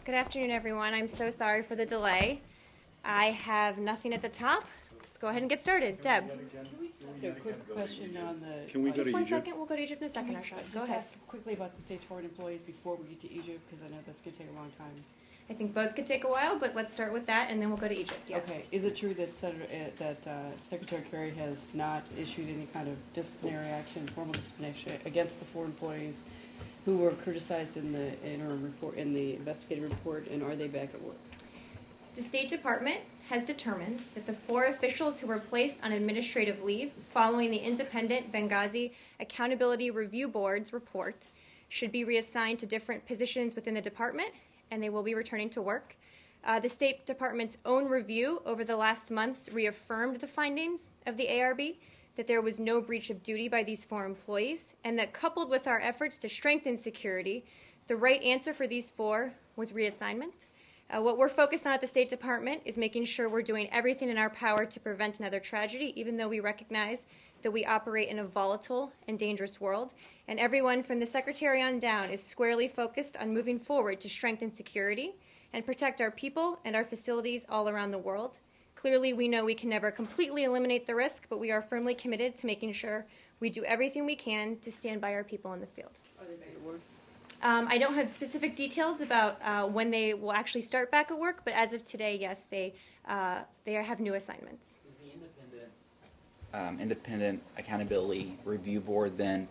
Good afternoon, everyone. I'm so sorry for the delay. I have nothing at the top. Let's go ahead and get started. Deb. Can we just ask a quick question on the... Can we go to Just one Egypt? second. We'll go to Egypt in a second, Arshad. Go Just ahead. ask quickly about the State Department employees before we get to Egypt, because I know that's going to take a long time. I think both could take a while, but let's start with that, and then we'll go to Egypt. Yes. Okay. Is it true that Secretary Kerry has not issued any kind of disciplinary action, formal disciplinary action against the 4 employees who were criticized in the interim report, in the investigative report, and are they back at work? The State Department has determined that the 4 officials who were placed on administrative leave following the independent Benghazi Accountability Review Board's report should be reassigned to different positions within the department, and they will be returning to work. The State Department's own review over the last months reaffirmed the findings of the ARB, that there was no breach of duty by these 4 employees, and that coupled with our efforts to strengthen security, the right answer for these 4 was reassignment. What we're focused on at the State Department is making sure we're doing everything in our power to prevent another tragedy, even though we recognize that we operate in a volatile and dangerous world. And everyone from the Secretary on down is squarely focused on moving forward to strengthen security and protect our people and our facilities all around the world. Clearly, we know we can never completely eliminate the risk, but we are firmly committed to making sure we do everything we can to stand by our people in the field. Are they back at work? I don't have specific details about when they will actually start back at work, but as of today, yes, they have new assignments. Is the independent accountability review board then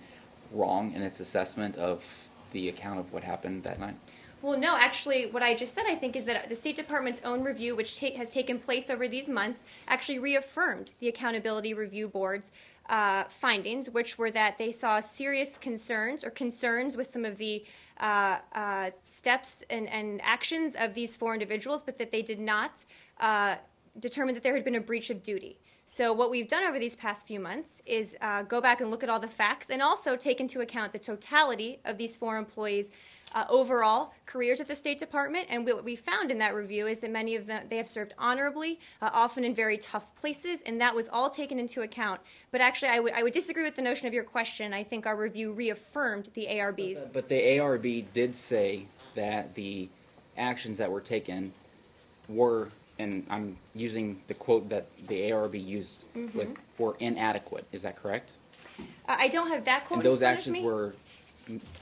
wrong in its assessment of the account of what happened that night? Well, no, actually, what I just said, I think, is that the State Department's own review, which has taken place over these months, actually reaffirmed the Accountability Review Board's findings, which were that they saw serious concerns with some of the steps and actions of these 4 individuals, but that they did not determine that there had been a breach of duty. So what we've done over these past few months is go back and look at all the facts and also take into account the totality of these 4 employees' overall careers at the State Department. And what we found in that review is that many of them, they have served honorably, often in very tough places, and that was all taken into account. But actually, I would disagree with the notion of your question. I think our review reaffirmed the ARB's. But the ARB did say that the actions that were taken were, and I'm using the quote that the ARB used, were inadequate. Is that correct? I don't have that quote And those in front actions of me. were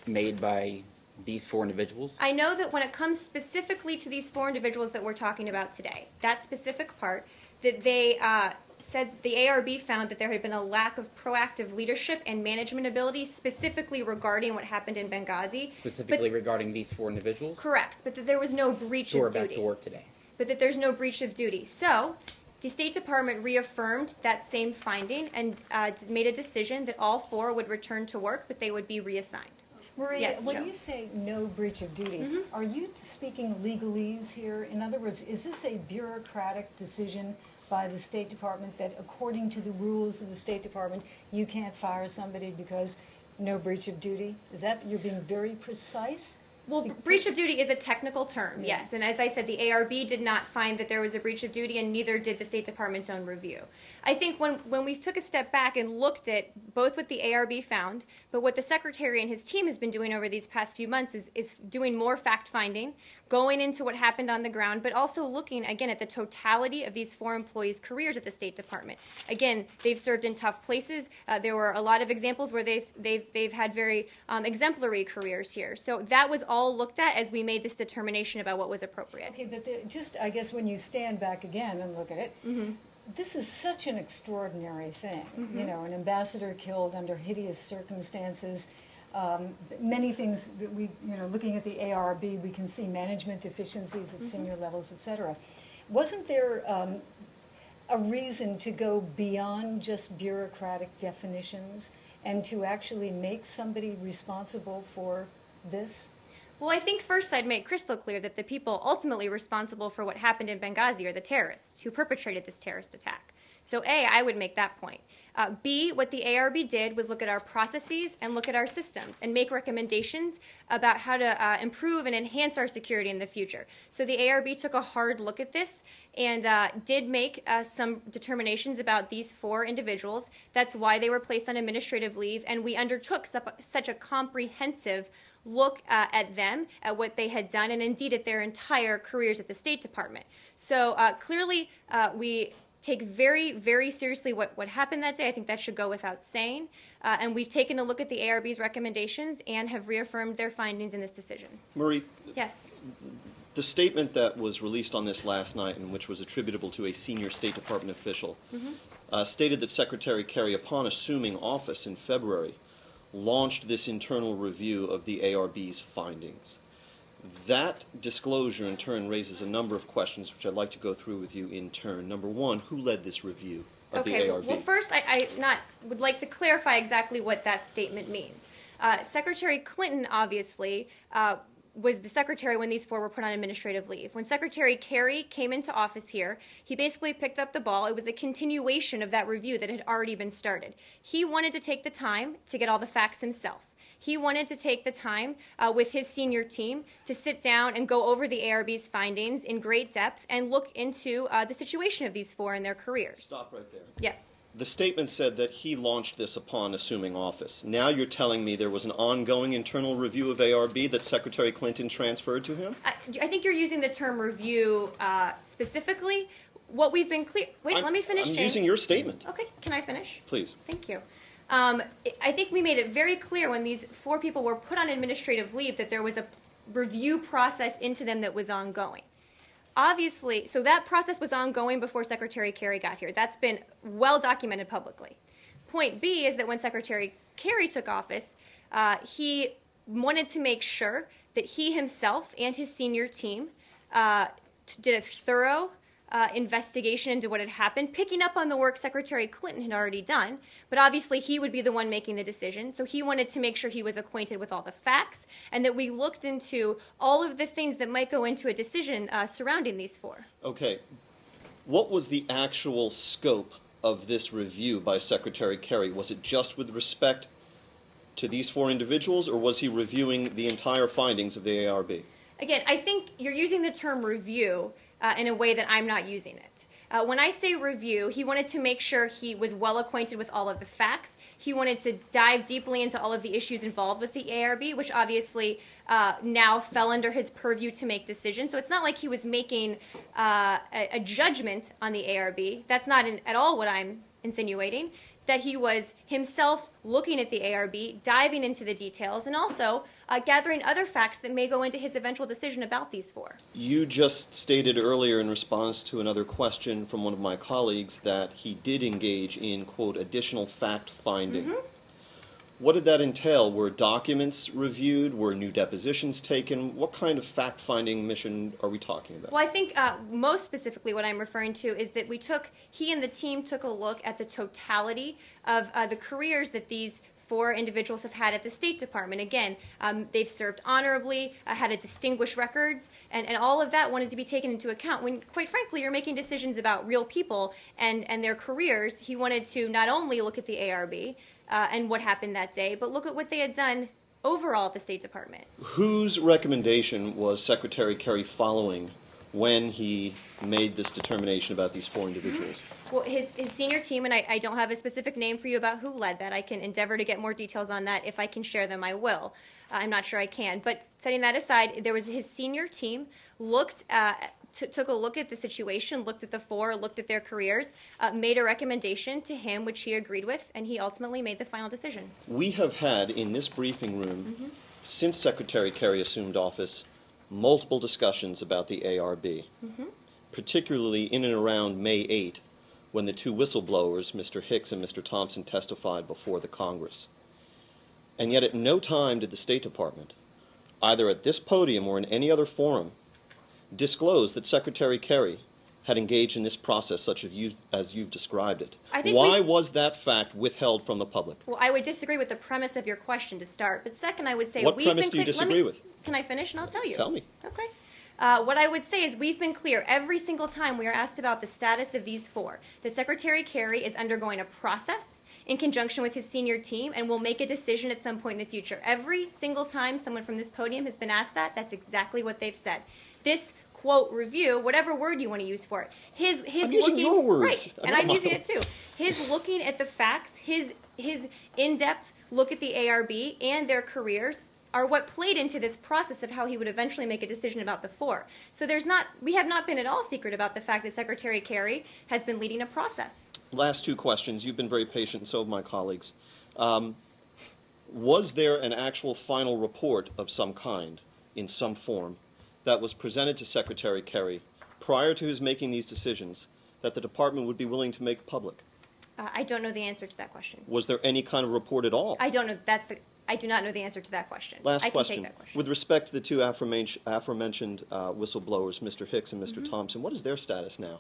made by these 4 individuals? I know that when it comes specifically to these 4 individuals that we're talking about today, that specific part, that they said the ARB found that there had been a lack of proactive leadership and management ability, specifically regarding what happened in Benghazi. Specifically regarding these 4 individuals? Correct, but that there was no breach Who are of duty. back to work today? But that there's no breach of duty. So the State Department reaffirmed that same finding and made a decision that all 4 would return to work, but they would be reassigned. Maria, Yes, when Joe. you say no breach of duty, are you speaking legalese here? In other words, is this a bureaucratic decision by the State Department that according to the rules of the State Department, you can't fire somebody because no breach of duty? Is that, you're being very precise? Well, breach of duty is a technical term, yes. And as I said, the ARB did not find that there was a breach of duty, and neither did the State Department's own review. I think when we took a step back and looked at both what the ARB found, but what the Secretary and his team has been doing over these past few months is doing more fact-finding, going into what happened on the ground, but also looking, again, at the totality of these 4 employees' careers at the State Department. Again, they've served in tough places. There were a lot of examples where they've had very exemplary careers here. So that was all looked at as we made this determination about what was appropriate. Okay, but just, I guess, when you stand back again and look at it, this is such an extraordinary thing. You know, an ambassador killed under hideous circumstances. Many things that we, you know, looking at the ARB, we can see management deficiencies at senior levels, et cetera. Wasn't there a reason to go beyond just bureaucratic definitions and to actually make somebody responsible for this? Well, I think first I'd make crystal clear that the people ultimately responsible for what happened in Benghazi are the terrorists who perpetrated this terrorist attack. So A, I would make that point. B, what the ARB did was look at our processes and look at our systems and make recommendations about how to improve and enhance our security in the future. So the ARB took a hard look at this and did make some determinations about these 4 individuals. That's why they were placed on administrative leave, and we undertook such a comprehensive look at them, at what they had done, and indeed at their entire careers at the State Department. So clearly, we take very, very seriously what happened that day. I think that should go without saying. And we've taken a look at the ARB's recommendations and have reaffirmed their findings in this decision. Marie, Yes. the statement that was released on this last night, and which was attributable to a senior State Department official, stated that Secretary Kerry, upon assuming office in February, launched this internal review of the ARB's findings. That disclosure, in turn, raises a number of questions, which I'd like to go through with you in turn. Number one, who led this review of the ARB? Well, first, I would like to clarify exactly what that statement means. Secretary Clinton, obviously, was the secretary when these four were put on administrative leave. When Secretary Kerry came into office here, he basically picked up the ball. It was a continuation of that review that had already been started. He wanted to take the time to get all the facts himself. He wanted to take the time with his senior team to sit down and go over the ARB's findings in great depth and look into the situation of these four in their careers. Stop right there. Yeah. The statement said that he launched this upon assuming office. Now you're telling me there was an ongoing internal review of ARB that Secretary Clinton transferred to him? I think you're using the term review specifically. What we've been clear. Wait, let me finish, I'm James. using your statement. Okay, can I finish? Please. Thank you. I think we made it very clear when these four people were put on administrative leave that there was a review process into them that was ongoing. Obviously, so that process was ongoing before Secretary Kerry got here. That's been well documented publicly. Point B is that when Secretary Kerry took office, he wanted to make sure that he himself and his senior team did a thorough investigation into what had happened, picking up on the work Secretary Clinton had already done, but obviously he would be the one making the decision, so he wanted to make sure he was acquainted with all the facts and that we looked into all of the things that might go into a decision surrounding these four. Okay. What was the actual scope of this review by Secretary Kerry? Was it just with respect to these four individuals, or was he reviewing the entire findings of the ARB? Again, I think you're using the term review in a way that I'm not using it. When I say review, he wanted to make sure he was well acquainted with all of the facts. He wanted to dive deeply into all of the issues involved with the ARB, which obviously now fell under his purview to make decisions. So it's not like he was making a judgment on the ARB. That's not at all what I'm insinuating. That he was himself looking at the ARB, diving into the details, and also gathering other facts that may go into his eventual decision about these four. You just stated earlier in response to another question from one of my colleagues that he did engage in, quote, additional fact-finding. Mm-hmm. What did that entail? Were documents reviewed? Were new depositions taken? What kind of fact-finding mission are we talking about? Well, I think most specifically what I'm referring to is that he and the team took a look at the totality of the careers that these four individuals have had at the State Department. Again, they've served honorably, had a distinguished records, and all of that wanted to be taken into account. When, quite frankly, you're making decisions about real people and their careers, he wanted to not only look at the ARB, and what happened that day, but look at what they had done overall at the State Department. Whose recommendation was Secretary Kerry following when he made this determination about these four individuals? Well, his senior team, and I don't have a specific name for you about who led that. I can endeavor to get more details on that. If I can share them, I will. I'm not sure I can. But setting that aside, there was his senior team took a look at the situation, looked at the four, looked at their careers, made a recommendation to him, which he agreed with, and he ultimately made the final decision. We have had in this briefing room, since Secretary Kerry assumed office, multiple discussions about the ARB, particularly in and around May 8, when the two whistleblowers, Mr. Hicks and Mr. Thompson, testified before the Congress. And yet at no time did the State Department, either at this podium or in any other forum, disclose that Secretary Kerry had engaged in this process such as you've described it. Why was that fact withheld from the public? Well, I would disagree with the premise of your question to start, but second, I would say what premise do you disagree with? Can I finish and I'll tell you? Tell me. Okay. What I would say is we've been clear every single time we are asked about the status of these four, that Secretary Kerry is undergoing a process in conjunction with his senior team and will make a decision at some point in the future. Every single time someone from this podium has been asked that, that's exactly what they've said. This quote review, whatever word you want to use for it, his I'm using your words. Right, and I'm using it too. His looking at the facts, his in-depth look at the ARB and their careers are what played into this process of how he would eventually make a decision about the 4. So we have not been at all secret about the fact that Secretary Kerry has been leading a process. Last 2 questions. You've been very patient, and so have my colleagues. Was there an actual final report of some kind, in some form, that was presented to Secretary Kerry prior to his making these decisions that the department would be willing to make public? I don't know the answer to that question. Was there any kind of report at all? I don't know. I do not know the answer to that question. Last I can question. take that question. With respect to the 2 aforementioned whistleblowers, Mr. Hicks and Mr. Thompson, what is their status now?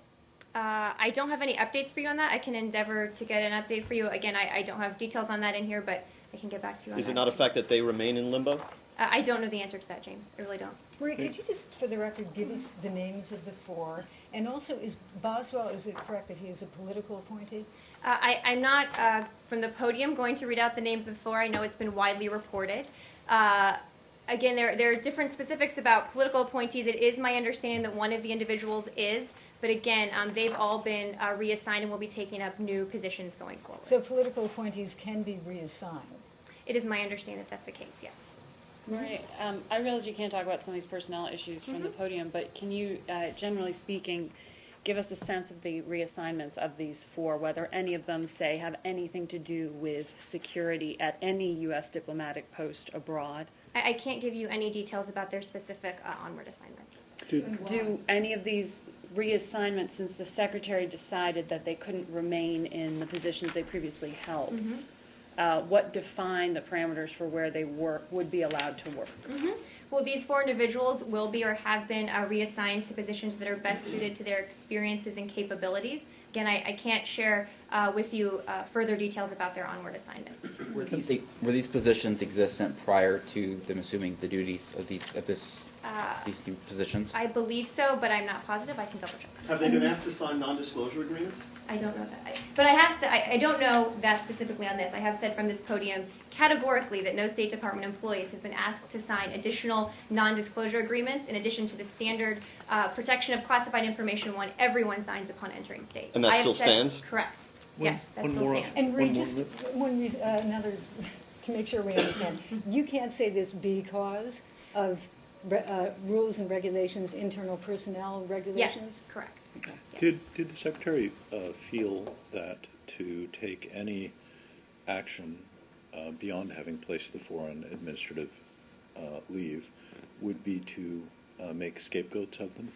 I don't have any updates for you on that. I can endeavor to get an update for you. Again, I don't have details on that in here, but I can get back to you on that. Is it not a fact that they remain in limbo? I don't know the answer to that, James. I really don't. Marie, could you just, for the record, give us the names of the 4? And also, is Boswell, is it correct that he is a political appointee? I'm not, from the podium, going to read out the names of the 4. I know it's been widely reported. Again, there are different specifics about political appointees. It is my understanding that one of the individuals is, but again, they've all been reassigned and will be taking up new positions going forward. So political appointees can be reassigned. It is my understanding that that's the case, yes. Marie, I realize you can't talk about some of these personnel issues from the podium, but can you, generally speaking, give us a sense of the reassignments of these 4, whether any of them, say, have anything to do with security at any U.S. diplomatic post abroad? I can't give you any details about their specific onward assignments. Do any of these reassignments, since the Secretary decided that they couldn't remain in the positions they previously held, what defined the parameters for where they would be allowed to work? Well, these 4 individuals will be or have been reassigned to positions that are best suited to their experiences and capabilities. Again, I can't share with you further details about their onward assignments. Were these positions existent prior to them assuming the duties of these new positions? I believe so, but I'm not positive. I can double check. Have they been asked to sign non-disclosure agreements? I don't know that. But I have said, I don't know that specifically on this. I have said from this podium categorically that no State Department employees have been asked to sign additional non-disclosure agreements in addition to the standard protection of classified information one everyone signs upon entering state. And that still stands? Correct. One- Yes, that one still more- stands. And Marie, One more just another, to make sure we understand, you can't say this because of rules and regulations, internal personnel regulations? Yes, correct. Yes. Did the Secretary feel that to take any action beyond having placed the 4 on administrative leave would be to make scapegoats of them?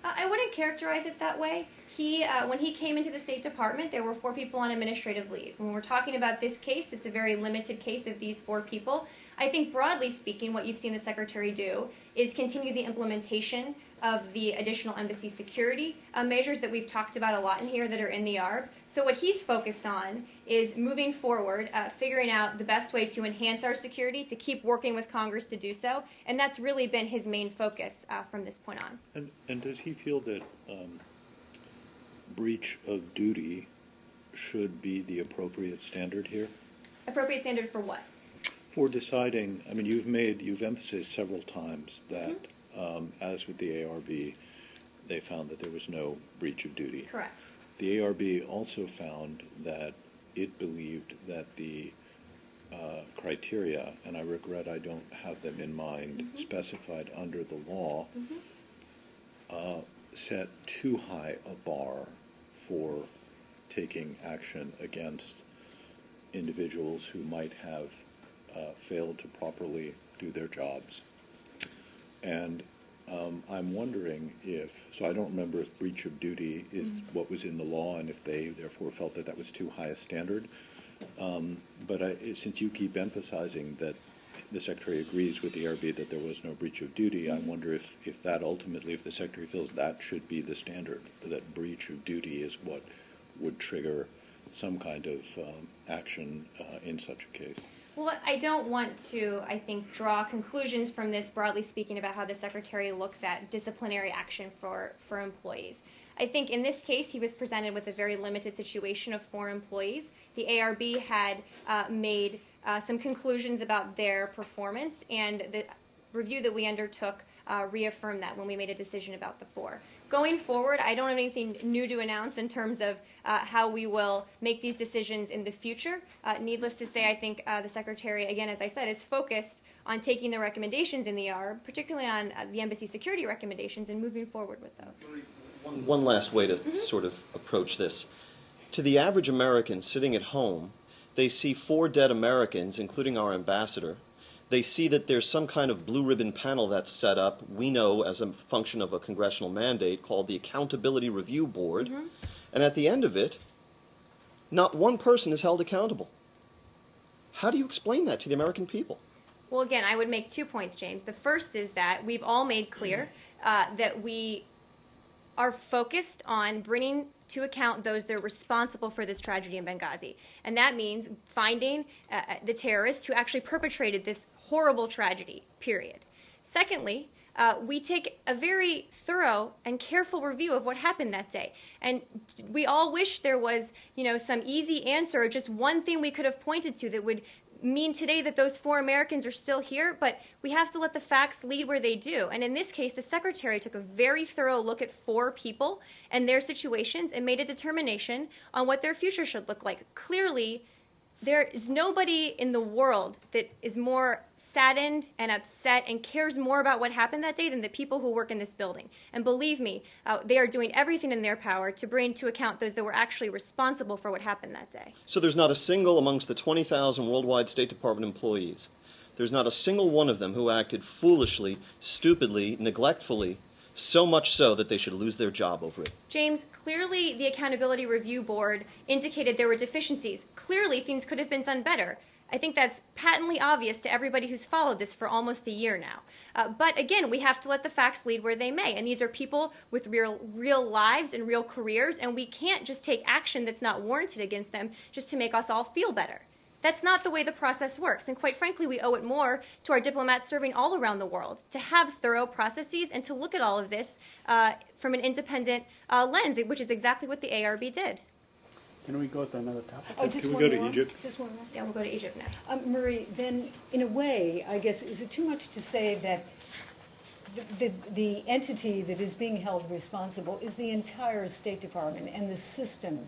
I wouldn't characterize it that way. When he came into the State Department, there were 4 people on administrative leave. When we're talking about this case, it's a very limited case of these 4 people. I think broadly speaking, what you've seen the Secretary do is continue the implementation of the additional embassy security measures that we've talked about a lot in here that are in the ARB. So what he's focused on is moving forward, figuring out the best way to enhance our security, to keep working with Congress to do so, and that's really been his main focus from this point on. And does he feel that breach of duty should be the appropriate standard here? Appropriate standard for what? For deciding, I mean, you've emphasized several times that, as with the ARB, they found that there was no breach of duty. Correct. The ARB also found that it believed that the criteria, and I regret I don't have them in mind, specified under the law, set too high a bar for taking action against individuals who might have failed to properly do their jobs. And I'm wondering so I don't remember if breach of duty is what was in the law and if they therefore felt that that was too high a standard. But since you keep emphasizing that the Secretary agrees with the ARB that there was no breach of duty, I wonder if that ultimately, if the Secretary feels that should be the standard, that breach of duty is what would trigger some kind of action in such a case. Well, I don't want to, I think, draw conclusions from this, broadly speaking, about how the Secretary looks at disciplinary action for employees. I think in this case, he was presented with a very limited situation of 4 employees. The ARB had made some conclusions about their performance, and the review that we undertook reaffirmed that when we made a decision about the 4. going forward, I don't have anything new to announce in terms of how we will make these decisions in the future. Needless to say, I think the Secretary, again, as I said, is focused on taking the recommendations in the ARB, particularly on the embassy security recommendations, and moving forward with those. One last way to sort of approach this. To the average American sitting at home, they see 4 dead Americans, including our ambassador. They see that there's some kind of blue ribbon panel that's set up, we know as a function of a congressional mandate, called the Accountability Review Board. And at the end of it, not one person is held accountable. How do you explain that to the American people? Well, again, I would make 2 points, James. The first is that we've all made clear that we are focused on bringing to account those that are responsible for this tragedy in Benghazi. And that means finding the terrorists who actually perpetrated this horrible tragedy, period. Secondly, we take a very thorough and careful review of what happened that day. And we all wish there was, some easy answer or just one thing we could have pointed to that would mean today that those 4 Americans are still here, but we have to let the facts lead where they do. And in this case, the Secretary took a very thorough look at 4 people and their situations and made a determination on what their future should look like. Clearly, there is nobody in the world that is more saddened and upset and cares more about what happened that day than the people who work in this building. And believe me, they are doing everything in their power to bring to account those that were actually responsible for what happened that day. So there's not a single amongst the 20,000 worldwide State Department employees, there's not a single one of them who acted foolishly, stupidly, neglectfully, so much so that they should lose their job over it. James, clearly the Accountability Review Board indicated there were deficiencies. Clearly things could have been done better. I think that's patently obvious to everybody who's followed this for almost a year now. But again, we have to let the facts lead where they may. And these are people with real lives and real careers, and we can't just take action that's not warranted against them just to make us all feel better. That's not the way the process works. And quite frankly, we owe it more to our diplomats serving all around the world to have thorough processes and to look at all of this from an independent lens, which is exactly what the ARB did. Can we go to another topic? Oh, just Can we one go to more? Egypt? Just one more. Yeah, we'll go to Egypt next. Marie, then in a way, I guess, is it too much to say that the entity that is being held responsible is the entire State Department and the system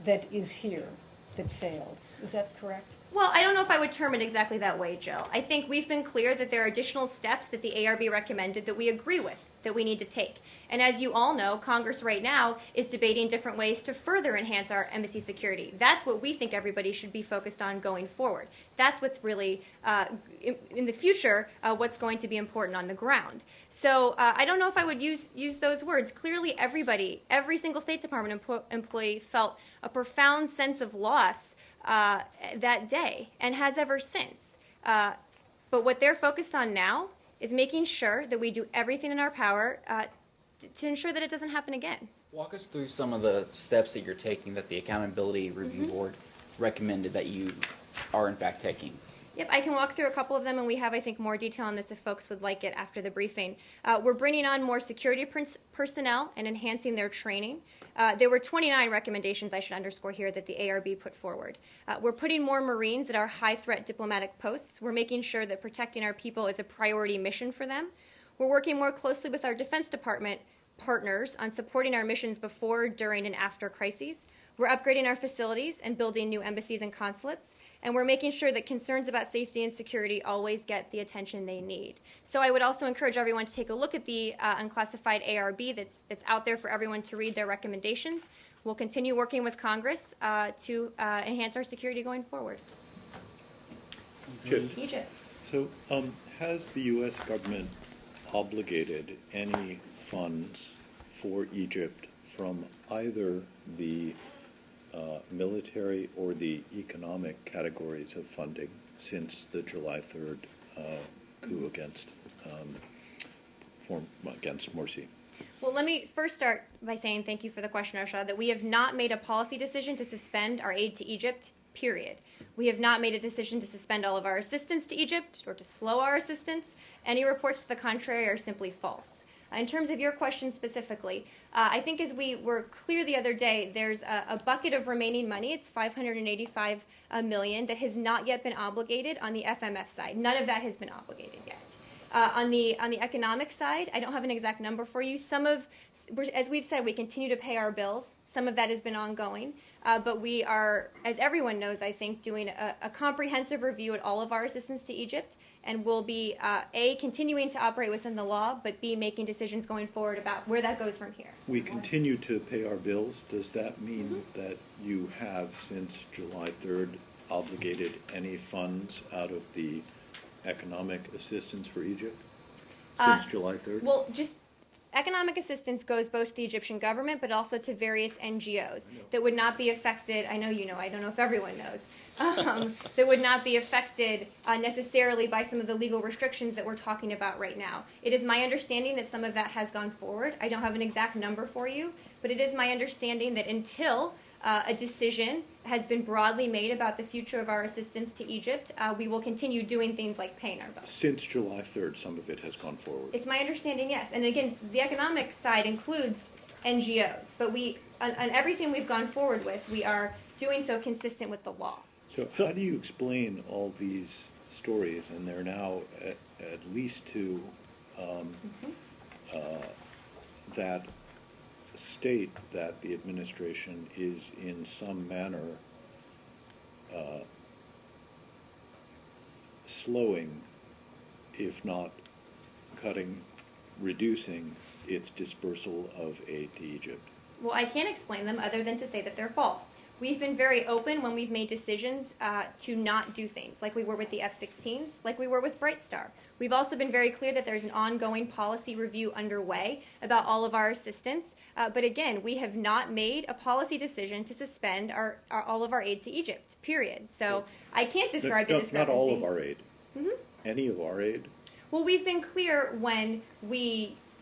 that is here that failed? Is that correct? Well, I don't know if I would term it exactly that way, Jill. I think we've been clear that there are additional steps that the ARB recommended that we agree with, that we need to take. And as you all know, Congress right now is debating different ways to further enhance our embassy security. That's what we think everybody should be focused on going forward. That's what's really, in the future, what's going to be important on the ground. So I don't know if I would use those words. Clearly everybody, every single State Department employee felt a profound sense of loss that day and has ever since. But what they're focused on now is making sure that we do everything in our power to ensure that it doesn't happen again. Walk us through some of the steps that you're taking that the Accountability Review Board recommended that you are in fact taking. Yep, I can walk through a couple of them, and we have, I think, more detail on this if folks would like it after the briefing. We're bringing on more security personnel and enhancing their training. There were 29 recommendations, I should underscore here, that the ARB put forward. We're putting more Marines at our high-threat diplomatic posts. We're making sure that protecting our people is a priority mission for them. We're working more closely with our Defense Department partners on supporting our missions before, during, and after crises. We're upgrading our facilities and building new embassies and consulates, and we're making sure that concerns about safety and security always get the attention they need. So I would also encourage everyone to take a look at the unclassified ARB that's out there for everyone to read their recommendations. We'll continue working with Congress to enhance our security going forward. Chip, Egypt. so has the U.S. government obligated any funds for Egypt from either the military or the economic categories of funding since the July 3rd coup against Morsi? Well, let me first start by saying thank you for the question, Arshad, that we have not made a policy decision to suspend our aid to Egypt, period. We have not made a decision to suspend all of our assistance to Egypt or to slow our assistance. Any reports to the contrary are simply false. In terms of your question specifically, I think as we were clear the other day, there's a bucket of remaining money. It's $585 million that has not yet been obligated on the FMF side. None of that has been obligated yet. On the economic side, I don't have an exact number for you. As we've said, we continue to pay our bills. Some of that has been ongoing, but we are, as everyone knows, I think, doing a comprehensive review at all of our assistance to Egypt, and we'll be A, continuing to operate within the law, but B, making decisions going forward about where that goes from here. We continue to pay our bills. Does that mean that you have, since July 3rd, obligated any funds out of the economic assistance for Egypt since July 3rd? Well, just economic assistance goes both to the Egyptian government, but also to various NGOs that would not be affected. I know you know. I don't know if everyone knows. That would not be affected necessarily by some of the legal restrictions that we're talking about right now. It is my understanding that some of that has gone forward. I don't have an exact number for you, but it is my understanding that until a decision has been broadly made about the future of our assistance to Egypt, we will continue doing things like paying our bills. Since July 3rd, some of it has gone forward. It's my understanding, yes. And again, the economic side includes NGOs, but on everything we've gone forward with, we are doing so consistent with the law. So how do you explain all these stories, and they're now at least two, that state that the administration is in some manner slowing, if not reducing its dispersal of aid to Egypt? Well, I can't explain them other than to say that they're false. We've been very open when we've made decisions to not do things, like we were with the F-16s, like we were with Bright Star. We've also been very clear that there's an ongoing policy review underway about all of our assistance. But again, we have not made a policy decision to suspend all of our aid to Egypt, period. So I can't describe the discrepancy. Not all of our aid. Any of our aid? Well, we've been clear when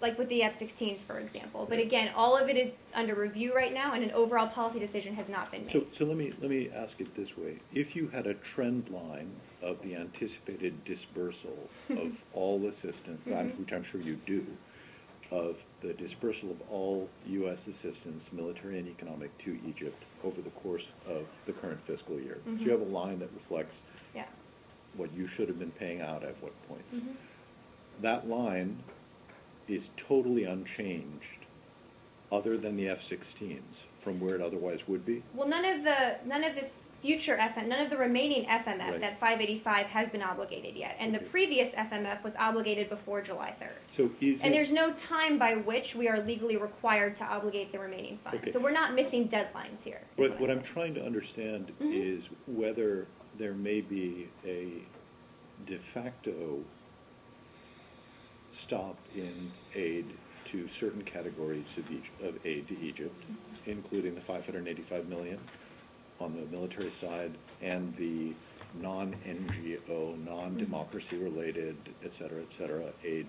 like with the F-16s, for example. But again, all of it is under review right now, and an overall policy decision has not been made. So let me ask it this way. If you had a trend line of the anticipated dispersal of all assistance, which I'm sure you do, of the dispersal of all U.S. assistance, military and economic, to Egypt over the course of the current fiscal year. So you have a line that reflects what you should have been paying out at what points. That line is totally unchanged other than the F-16s from where it otherwise would be? Well, none of the future none of the remaining FMF, Right. that 585, has been obligated yet. And the previous FMF was obligated before July 3rd. So And there's no time by which we are legally required to obligate the remaining funds. Okay. So we're not missing deadlines here. is What I'm saying. trying to understand is whether there may be a de facto stop in aid to certain categories of aid to Egypt, including the $585 million on the military side and the non-NGO, non-democracy related, et cetera, aid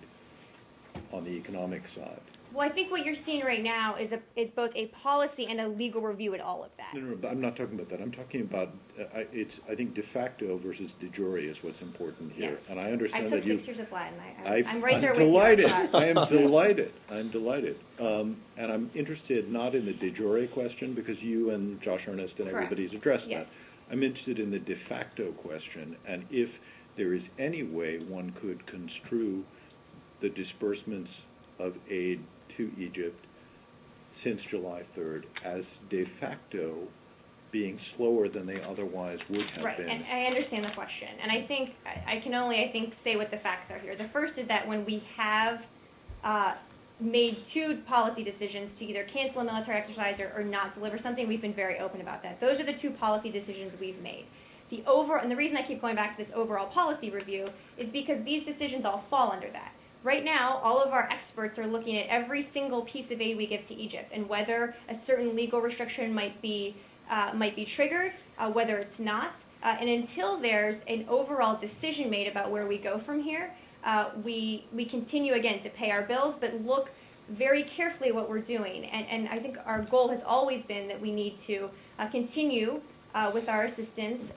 on the economic side. Well, I think what you're seeing right now is both a policy and a legal review at all of that. No, but I'm not talking about that. I'm talking about, I think de facto versus de jure is what's important here. Yes. And I I understand took that you... 6 years of Latin. I'm right there with delighted. you. I am delighted. I'm delighted. And I'm interested not in the de jure question, because you and Josh Earnest and Correct. everybody's addressed Yes. that. I'm interested in the de facto question, and if there is any way one could construe the disbursements of aid to Egypt since July 3rd as de facto being slower than they otherwise would have Right, been. and I understand the question, and I think I can only say what the facts are here. The first is that when we have made 2 policy decisions to either cancel a military exercise or not deliver something, we've been very open about that. Those are the 2 policy decisions we've made. And the reason I keep going back to this overall policy review is because these decisions all fall under that. Right now, all of our experts are looking at every single piece of aid we give to Egypt and whether a certain legal restriction might be triggered, whether it's not. And until there's an overall decision made about where we go from here, we continue, again, to pay our bills, but look very carefully at what we're doing. And I think our goal has always been that we need to continue with our assistance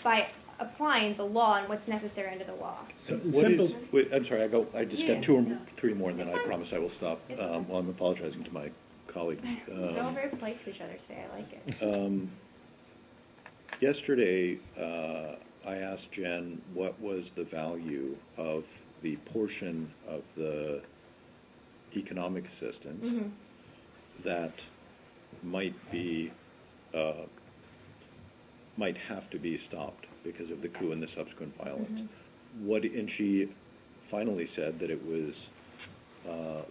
by applying the law and what's necessary under the law. Wait, I'm sorry, I just Yeah. got 2 or 3 more, and then It's I fine. promise I will stop. It's fine. Well, I'm apologizing to my colleagues. We're all very polite to each other today. I like it. Yesterday, I asked Jen what was the value of the portion of the economic assistance that might be, might have to be stopped because of the coup and the subsequent violence. And she finally said that it was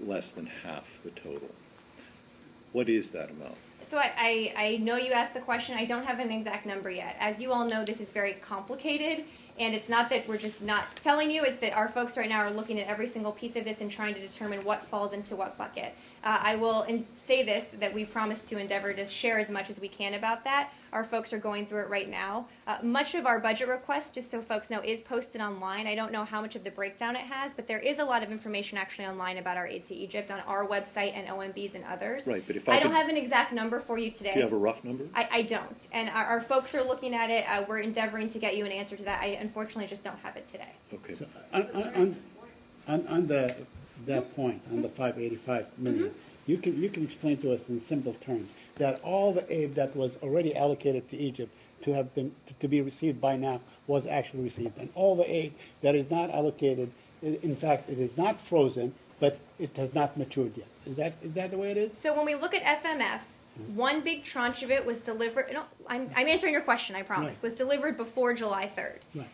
less than half the total. What is that amount? So I know you asked the question. I don't have an exact number yet. As you all know, this is very complicated, and it's not that we're just not telling you, it's that our folks right now are looking at every single piece of this and trying to determine what falls into what bucket. I will say this, that we promise to endeavor to share as much as we can about that. Our folks are going through it right now. Much of our budget request, just so folks know, is posted online. I don't know how much of the breakdown it has, but there is a lot of information actually online about our aid to Egypt on our website and OMB's and others. Right, but if I don't have an exact number for you today. Do you have a rough number? I don't. And our folks are looking at it. We're endeavoring to get you an answer to that. I unfortunately just don't have it today. Okay. So on that point, on the 585 million, you can explain to us in simple terms that all the aid that was already allocated to Egypt to be received by now was actually received, and all the aid that is not allocated, in fact, it is not frozen, but it has not matured yet. Is that the way it is? So when we look at FMF, one big tranche of it was delivered. No, I'm answering your question, I promise. Right. Was delivered before July 3rd. Right.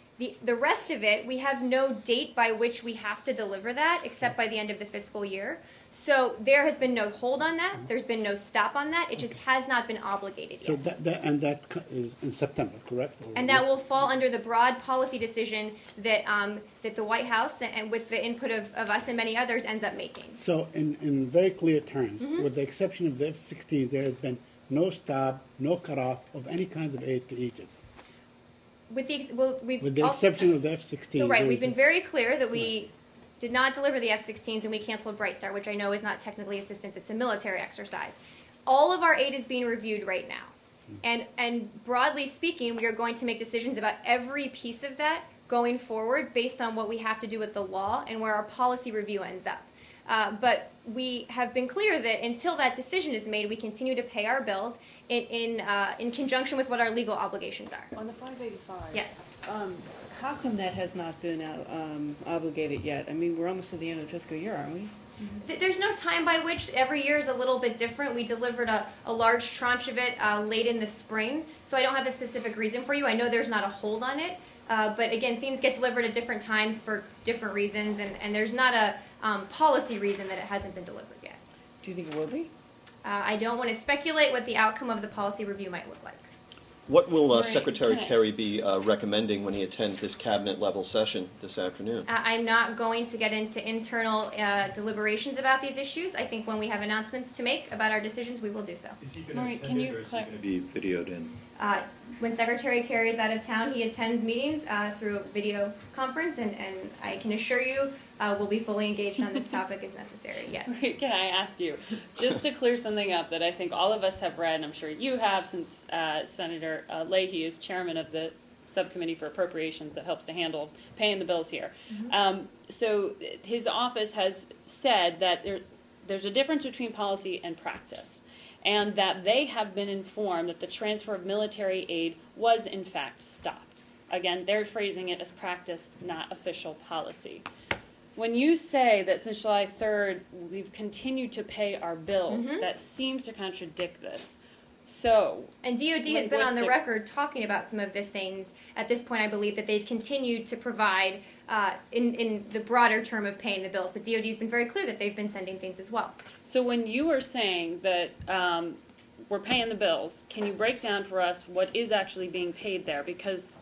The rest of it, we have no date by which we have to deliver that, except by the end of the fiscal year. So there has been no hold on that. There's been no stop on that. It just has not been obligated So yet. that is in September, correct? Or And that will fall under the broad policy decision that that the White House, and with the input of us and many others, ends up making. So in very clear terms, with the exception of the F-16, there has been no stop, no cutoff of any kinds of aid to Egypt. With the With the exception of the F-16. So right, there we've is been no- very clear that we did not deliver the F-16s and we canceled Bright Star, which I know is not technically assistance; it's a military exercise. All of our aid is being reviewed right now, and broadly speaking, we are going to make decisions about every piece of that going forward based on what we have to do with the law and where our policy review ends up. But we have been clear that until that decision is made, we continue to pay our bills in conjunction with what our legal obligations are. On the 585. Yes. How come that has not been obligated yet? I mean, we're almost at the end of the fiscal year, aren't we? There's no time by which. Every year is a little bit different. We delivered a large tranche of it late in the spring, so I don't have a specific reason for you. I know there's not a hold on it, but again, things get delivered at different times for different reasons, and there's not a policy reason that it hasn't been delivered yet. Do you think it will be? I don't want to speculate what the outcome of the policy review might look like. What will Right, Secretary can I- Kerry be recommending when he attends this cabinet-level session this afternoon? I'm not going to get into internal deliberations about these issues. I think when we have announcements to make about our decisions, we will do so. Is he Maureen, going to can attend you it, or is he clar- going to be videoed in? When Secretary Kerry is out of town, he attends meetings through a video conference, and I can assure you we'll be fully engaged on this topic as necessary, yes. Can I ask you, just to clear something up that I think all of us have read, and I'm sure you have, since Senator Leahy is chairman of the subcommittee for appropriations that helps to handle paying the bills here. So his office has said that there's a difference between policy and practice, and that they have been informed that the transfer of military aid was in fact stopped. Again, they're phrasing it as practice, not official policy. When you say that since July 3rd we've continued to pay our bills, that seems to contradict this. So, And DOD has been on the Linguistic- record talking about some of the things. At this point, I believe that they've continued to provide in the broader term of paying the bills. But DOD has been very clear that they've been sending things as well. so when you are saying that we're paying the bills, can you break down for us what is actually being paid there? Because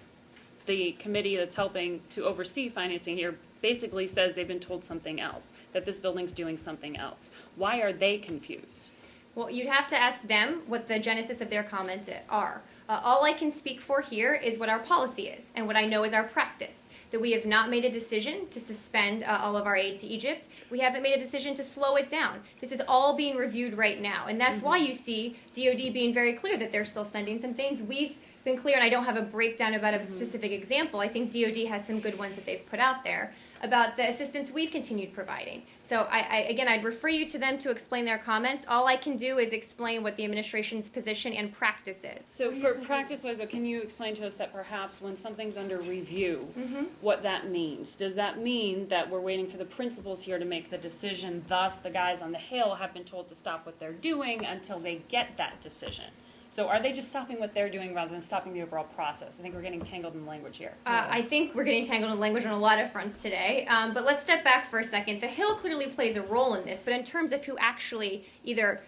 the committee that's helping to oversee financing here basically says they've been told something else, that this building's doing something else. Why are they confused? Well, you'd have to ask them what the genesis of their comments are. All I can speak for here is what our policy is and what I know is our practice. That we have not made a decision to suspend all of our aid to Egypt. We haven't made a decision to slow it down. This is all being reviewed right now. And that's why you see DOD being very clear that they're still sending some things. We've been clear, and I don't have a breakdown about a specific example. I think DOD has some good ones that they've put out there. about the assistance we've continued providing. So again, I'd refer you to them to explain their comments. All I can do is explain what the administration's position and practice is. So for practice-wise, though, can you explain to us that perhaps when something's under review, Mm-hmm. what that means? Does that mean that we're waiting for the principals here to make the decision, thus the guys on the Hill have been told to stop what they're doing until they get that decision? So are they just stopping what they're doing rather than stopping the overall process? I think we're getting tangled in language here. I think we're getting tangled in language on a lot of fronts today, but let's step back for a second. The Hill clearly plays a role in this, but in terms of who actually either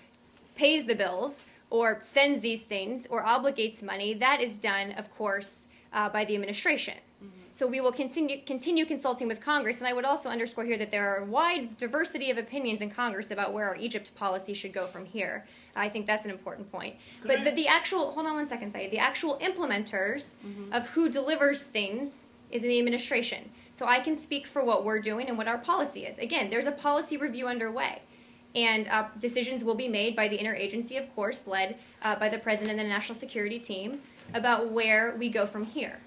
pays the bills or sends these things or obligates money, that is done, of course, by the administration. So we will continue consulting with Congress, and I would also underscore here that there are a wide diversity of opinions in Congress about where our Egypt policy should go from here. I think that's an important point. But the actual, hold on one second, Saeed, the actual implementers of who delivers things is in the administration. So I can speak for what we're doing and what our policy is. Again, there's a policy review underway. And decisions will be made by the interagency, of course, led by the President and the National Security Team about where we go from here.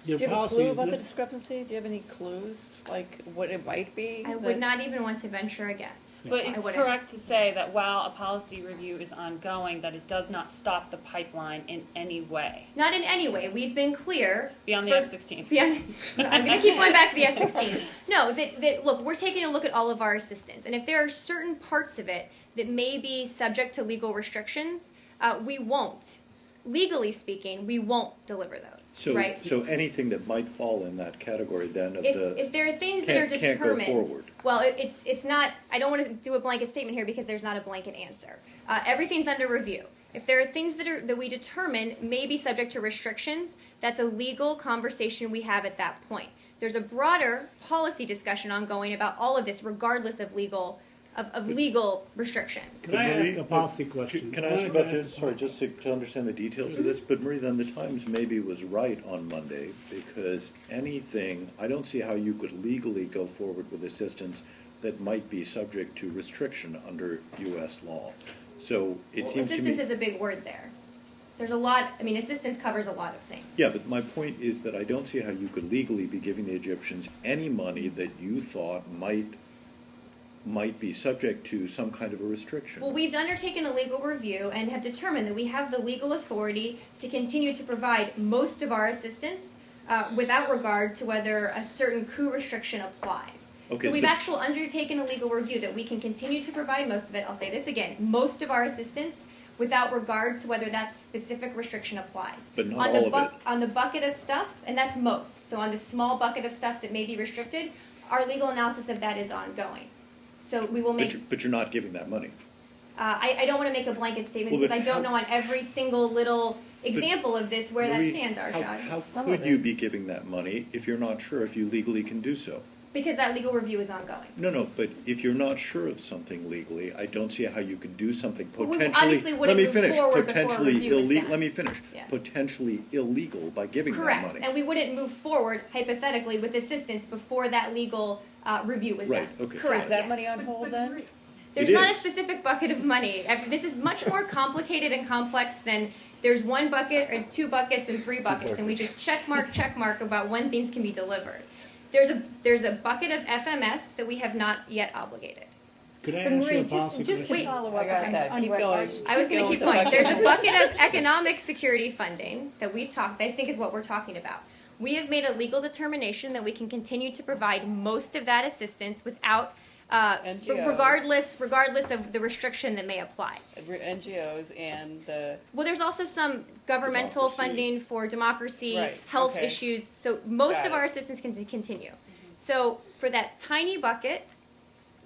Your Do you have a policy clue is about the not- discrepancy? Do you have any clues, like what it might be? I would not even want to venture a guess. But I it's wouldn't. correct to say that while a policy review is ongoing, that it does not stop the pipeline in any way. Not in any way. We've been clear. Beyond the for- F-16. Beyond, I'm going to keep going back to the F-16s. No, look, we're taking a look at all of our assistance. And if there are certain parts of it that may be subject to legal restrictions, we won't. Legally speaking, we won't deliver those. So, right? so anything that might fall in that category then of If there are things that are can't go determined, forward. well, it's not. I don't want to do a blanket statement here because there's not a blanket answer. Everything's under review. If there are things that we determine may be subject to restrictions, that's a legal conversation we have at that point. There's a broader policy discussion ongoing about all of this, regardless of legal restrictions. Can I Marie, ask a policy question? Can I ask about this? Sorry, just to understand the details of this. But Marie, then the Times maybe was right on Monday because anything, I don't see how you could legally go forward with assistance that might be subject to restriction under U.S. law. So it Well, seems to me. assistance is a big word there. There's a lot. I mean, assistance covers a lot of things. Yeah, but my point is that I don't see how you could legally be giving the Egyptians any money that you thought might be subject to some kind of a restriction. Well, we've undertaken a legal review and have determined that we have the legal authority to continue to provide most of our assistance without regard to whether a certain coup restriction applies. Okay, So we've so- actually undertaken a legal review that we can continue to provide most of it. I'll say this again, most of our assistance without regard to whether that specific restriction applies. But not on all the of it. On the bucket of stuff, and that's most. So on the small bucket of stuff that may be restricted, our legal analysis of that is ongoing. So we will make. But you're not giving that money. I don't want to make a blanket statement Well, because but I don't how- know on every single little example of this where Marie, that stands, Arshad. How Some could of you it. be giving that money if you're not sure if you legally can do so? Because that legal review is ongoing. No, but if you're not sure of something legally, I don't see how you could do something Well, we potentially. obviously wouldn't move forward before a potentially review is done. Let me finish. Yeah. Potentially illegal by giving that Correct. money. And we wouldn't move forward, hypothetically, with assistance before that legal review was Right, done. okay. So Correct. is that yes. money on hold then? There's It not a is. specific bucket of money. This is much more complicated and complex than there's one bucket or two buckets and three buckets, and we just check mark about when things can be delivered. There's a bucket of FMF that we have not yet obligated. Could I But ask you Marie, a policy just to question? follow I up got on, that. on Keep what going. Arsh- I was going to keep Going going. with There's the a bucket of economic security funding that we've talked, I think is what we're talking about. We have made a legal determination that we can continue to provide most of that assistance without, NGOs. regardless of the restriction that may apply. NGOs and the, Well, there's also some governmental Democracy. funding for democracy, Right, health okay. issues. So most Got of our it. assistance can continue. So for that tiny bucket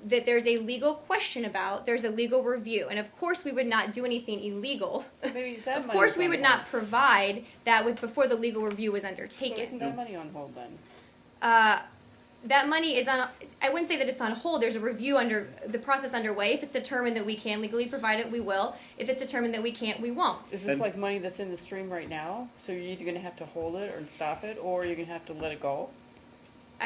that there's a legal question about, there's a legal review. And of course we would not do anything illegal. so maybe is that Of money course is we on would hold? not provide that before the legal review was So undertaken. isn't that money on hold then? That money is on, I wouldn't say that it's on hold. There's a review the process underway. If it's determined that we can legally provide it, we will. If it's determined that we can't, we won't. Is this And- like money that's in the stream right now? So you're either gonna have to hold it or stop it, or you're gonna have to let it go?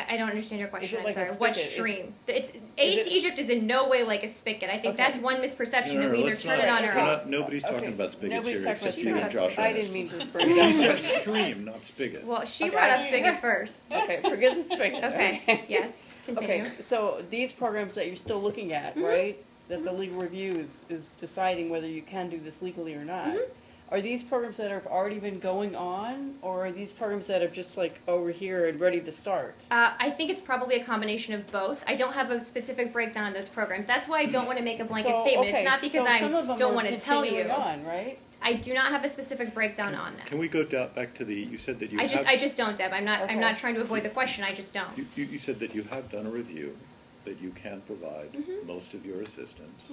I don't understand your question. it I'm like a sorry. What spigot? stream? It's aid to it- Egypt is in no way like a spigot. I think Okay. that's one misperception No, that we either let's turn not- it on or we're off. not- Nobody's talking Okay. about spigots Nobody's here talking about except you and spigots. Josh. I Evans. didn't mean to bring it She up. said stream, not spigot. Well, she Okay. brought up spigot first. Okay, forget the spigot. Okay. Yes. Continue. Okay, so these programs that you're still looking at, Mm-hmm. right? That the legal review is deciding whether you can do this legally or not. Mm-hmm. Are these programs that have already been going on, or are these programs that are just like over here and ready to start? I think it's probably a combination of both. I don't have a specific breakdown on those programs. That's why I don't want to make a blanket So, statement. okay, It's not because so some of I them don't are want to tell you. continuing on, right? I do not have a specific breakdown on that. Can we go back to the, you said that you have. I just don't, Deb. I'm Okay. not trying to avoid the question. I just don't. You said that you have done a review, that you can provide Mm-hmm. most of your assistance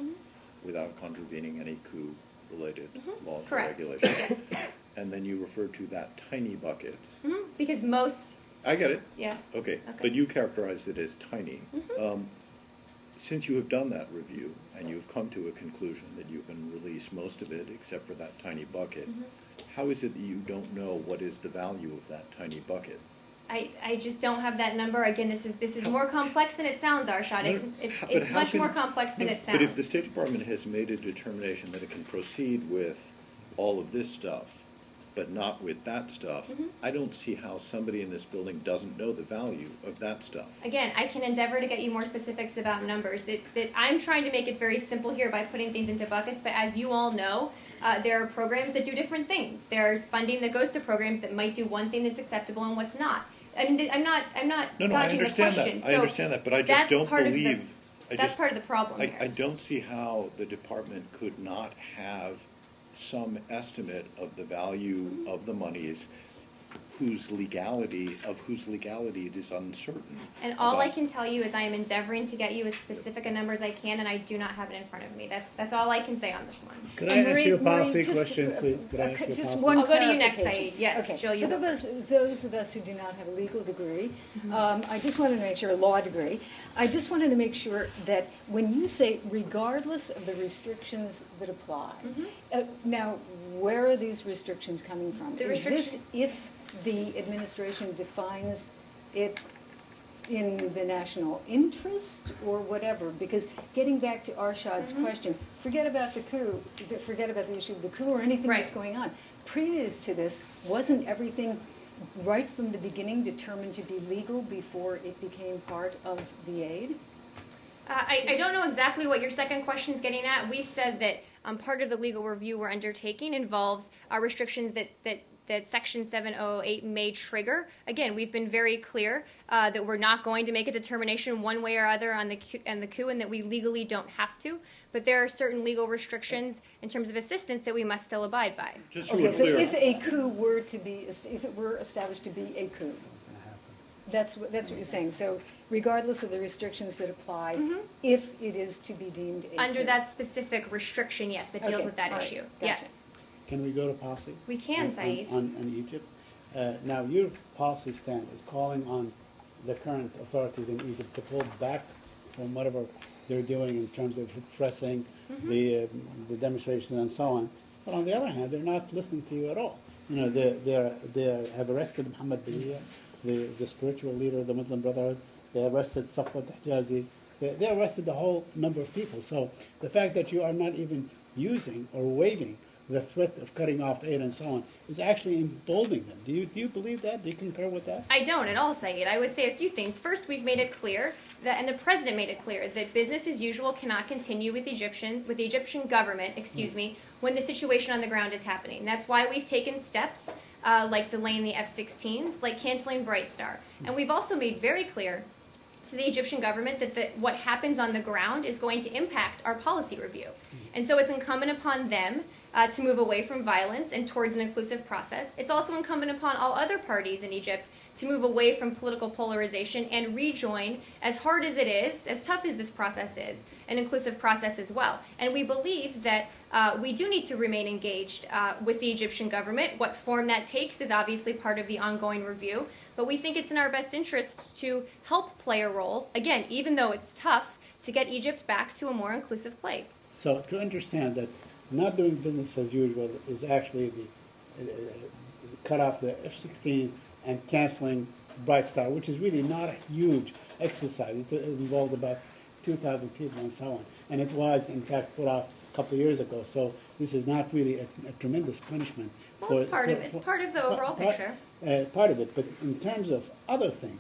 without contravening any coup-related laws or Mm-hmm. Correct. regulations. And then you referred to that tiny bucket. Because most, I get it. yeah. Okay, Okay. Mm-hmm. but you characterized it as tiny. Since you have done that review and you've come to a conclusion that you can release most of it except for that tiny bucket, Mm-hmm. how is it that you don't know what is the value of that tiny bucket? I just don't have that number. Again, this is more complex than it sounds, Arshad. But It's how much can- more complex than No, it sounds. But if the State Department has made a determination that it can proceed with all of this stuff, but not with that stuff, Mm-hmm. I don't see how somebody in this building doesn't know the value of that stuff. Again, I can endeavor to get you more specifics about numbers. That I'm trying to make it very simple here by putting things into buckets, but as you all know, there are programs that do different things. There's funding that goes to programs that might do one thing that's acceptable and what's not. I mean, I'm not No, I dodging the understand question. that. I So understand that, but I just that's don't part of the- believe. That's part of the problem I here. don't see how the department could not have some estimate of the value of the monies whose legality it is uncertain. And all I about. can tell you is I am endeavoring to get you as specific a number as I can, and I do not have it in front of me. That's all I can say on this one. Could I ask you a Marie, policy just, question, please? Could I ask you a just policy? one I'll go to you next, clarification. Saeed. Yes, Okay. Jill, you For go first. those of us who do not have a legal degree, I just wanted to make sure, a law degree, I just wanted to make sure that when you say regardless of the restrictions that apply, now, where are these restrictions coming from? The Is this restriction- if the administration defines it in the national interest or whatever? Because getting back to Arshad's question, forget about the coup, forget about the issue of the coup or anything that's Right. going on. Previous to this, wasn't everything right from the beginning determined to be legal before it became part of the aid? I don't know exactly what your second question is getting at. We've said that part of the legal review we're undertaking involves restrictions that Section 708 may trigger. Again, we've been very clear that we're not going to make a determination one way or other on the coup, and that we legally don't have to. But there are certain legal restrictions in terms of assistance that we must still abide by. Just so Okay, we're so clear. if a coup were to be, if it were established to be a coup, that's what you're saying. So regardless of the restrictions that apply, if it is to be deemed a Under coup. that specific restriction, yes, that deals Okay, with that all right, issue. gotcha. Yes, Can we go to policy? we can, Saeed. On Egypt. Now, your policy stand is calling on the current authorities in Egypt to pull back from whatever they're doing in terms of repressing the demonstration and so on. But on the other hand, they're not listening to you at all. You know, they have arrested Muhammad Biyya, the spiritual leader of the Muslim Brotherhood. They arrested Safwat Hijazi. They arrested a whole number of people. So the fact that you are not even using or waiving the threat of cutting off aid and so on is actually emboldening them. Do you believe that? Do you concur with that? I don't at all, Saeed. I would say a few things. First, we've made it clear that, and the president made it clear, that business as usual cannot continue with the Egyptian government, when the situation on the ground is happening. That's why we've taken steps like delaying the F-16s, like canceling Bright Star. And we've also made very clear to the Egyptian government that what happens on the ground is going to impact our policy review. And so it's incumbent upon them to move away from violence and towards an inclusive process. It's also incumbent upon all other parties in Egypt to move away from political polarization and rejoin, as hard as it is, as tough as this process is, an inclusive process as well. And we believe that we do need to remain engaged with the Egyptian government. What form that takes is obviously part of the ongoing review, but we think it's in our best interest to help play a role, again, even though it's tough, to get Egypt back to a more inclusive place. So to understand that not doing business as usual is actually the cut off the F-16 and canceling Bright Star, which is really not a huge exercise. It involves about 2,000 people and so on. And it was, in fact, put out a couple of years ago. So this is not really a tremendous punishment. Well, it's part of the overall picture. Part of it, but in terms of other things,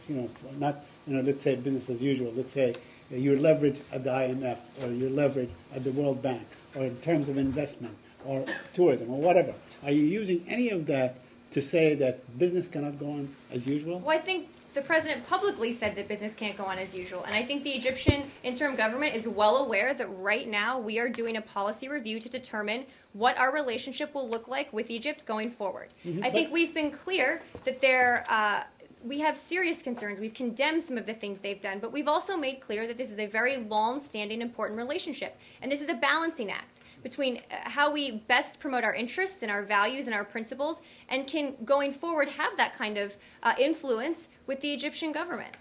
not, let's say business as usual. Let's say you leverage at the IMF, or you leverage at the World Bank, or in terms of investment, or tourism, or whatever. Are you using any of that to say that business cannot go on as usual? Well, I think the president publicly said that business can't go on as usual. And I think the Egyptian interim government is well aware that right now we are doing a policy review to determine what our relationship will look like with Egypt going forward. I think we've been clear that we have serious concerns. We've condemned some of the things they've done, but we've also made clear that this is a very long-standing, important relationship. And this is a balancing act between how we best promote our interests and our values and our principles, and can, going forward, have that kind of influence with the Egyptian government.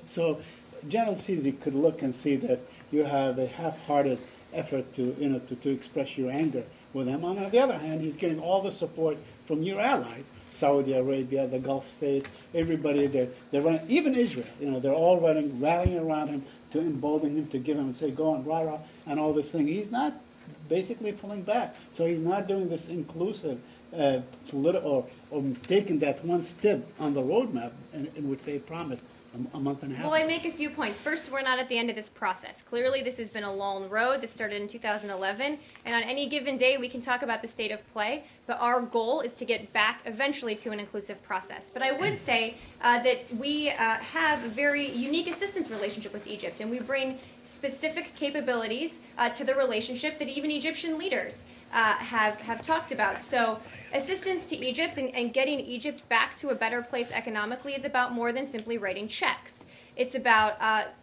So General Sisi could look and see that you have a half-hearted effort to express your anger with him. On the other hand, he's getting all the support from your allies, Saudi Arabia, the Gulf states, everybody. They're running, even Israel. They're all rallying around him to embolden him, to give him and say, go on, rah-rah, and all this thing. He's not basically pulling back. So he's not doing this inclusive political, or taking that one step on the roadmap in which they promised a month and a half Well, I ago. make a few points. First, we're not at the end of this process. Clearly, this has been a long road that started in 2011, and on any given day, we can talk about the state of play, but our goal is to get back eventually to an inclusive process. But I would say that we have a very unique assistance relationship with Egypt, and we bring specific capabilities to the relationship that even Egyptian leaders have talked about. So assistance to Egypt and getting Egypt back to a better place economically is about more than simply writing checks. It's about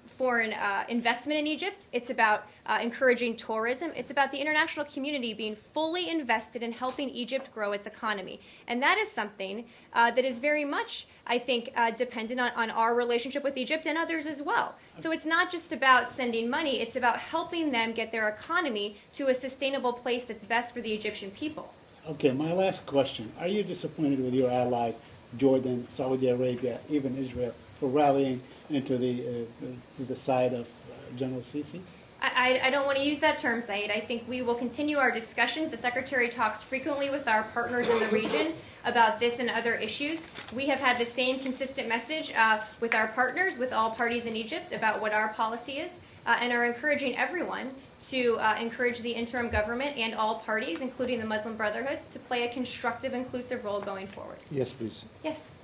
foreign investment in Egypt. It's about encouraging tourism. It's about the international community being fully invested in helping Egypt grow its economy. And that is something that is very much, I think, dependent on our relationship with Egypt and others as well. So it's not just about sending money. It's about helping them get their economy to a sustainable place that's best for the Egyptian people. Okay, my last question. Are you disappointed with your allies, Jordan, Saudi Arabia, even Israel, for rallying into the side of General Sisi? I don't want to use that term, Saeed. I think we will continue our discussions. The Secretary talks frequently with our partners in the region about this and other issues. We have had the same consistent message with our partners, with all parties in Egypt, about what our policy is, and are encouraging everyone to encourage the interim government and all parties, including the Muslim Brotherhood, to play a constructive, inclusive role going forward. Yes, please. Yes.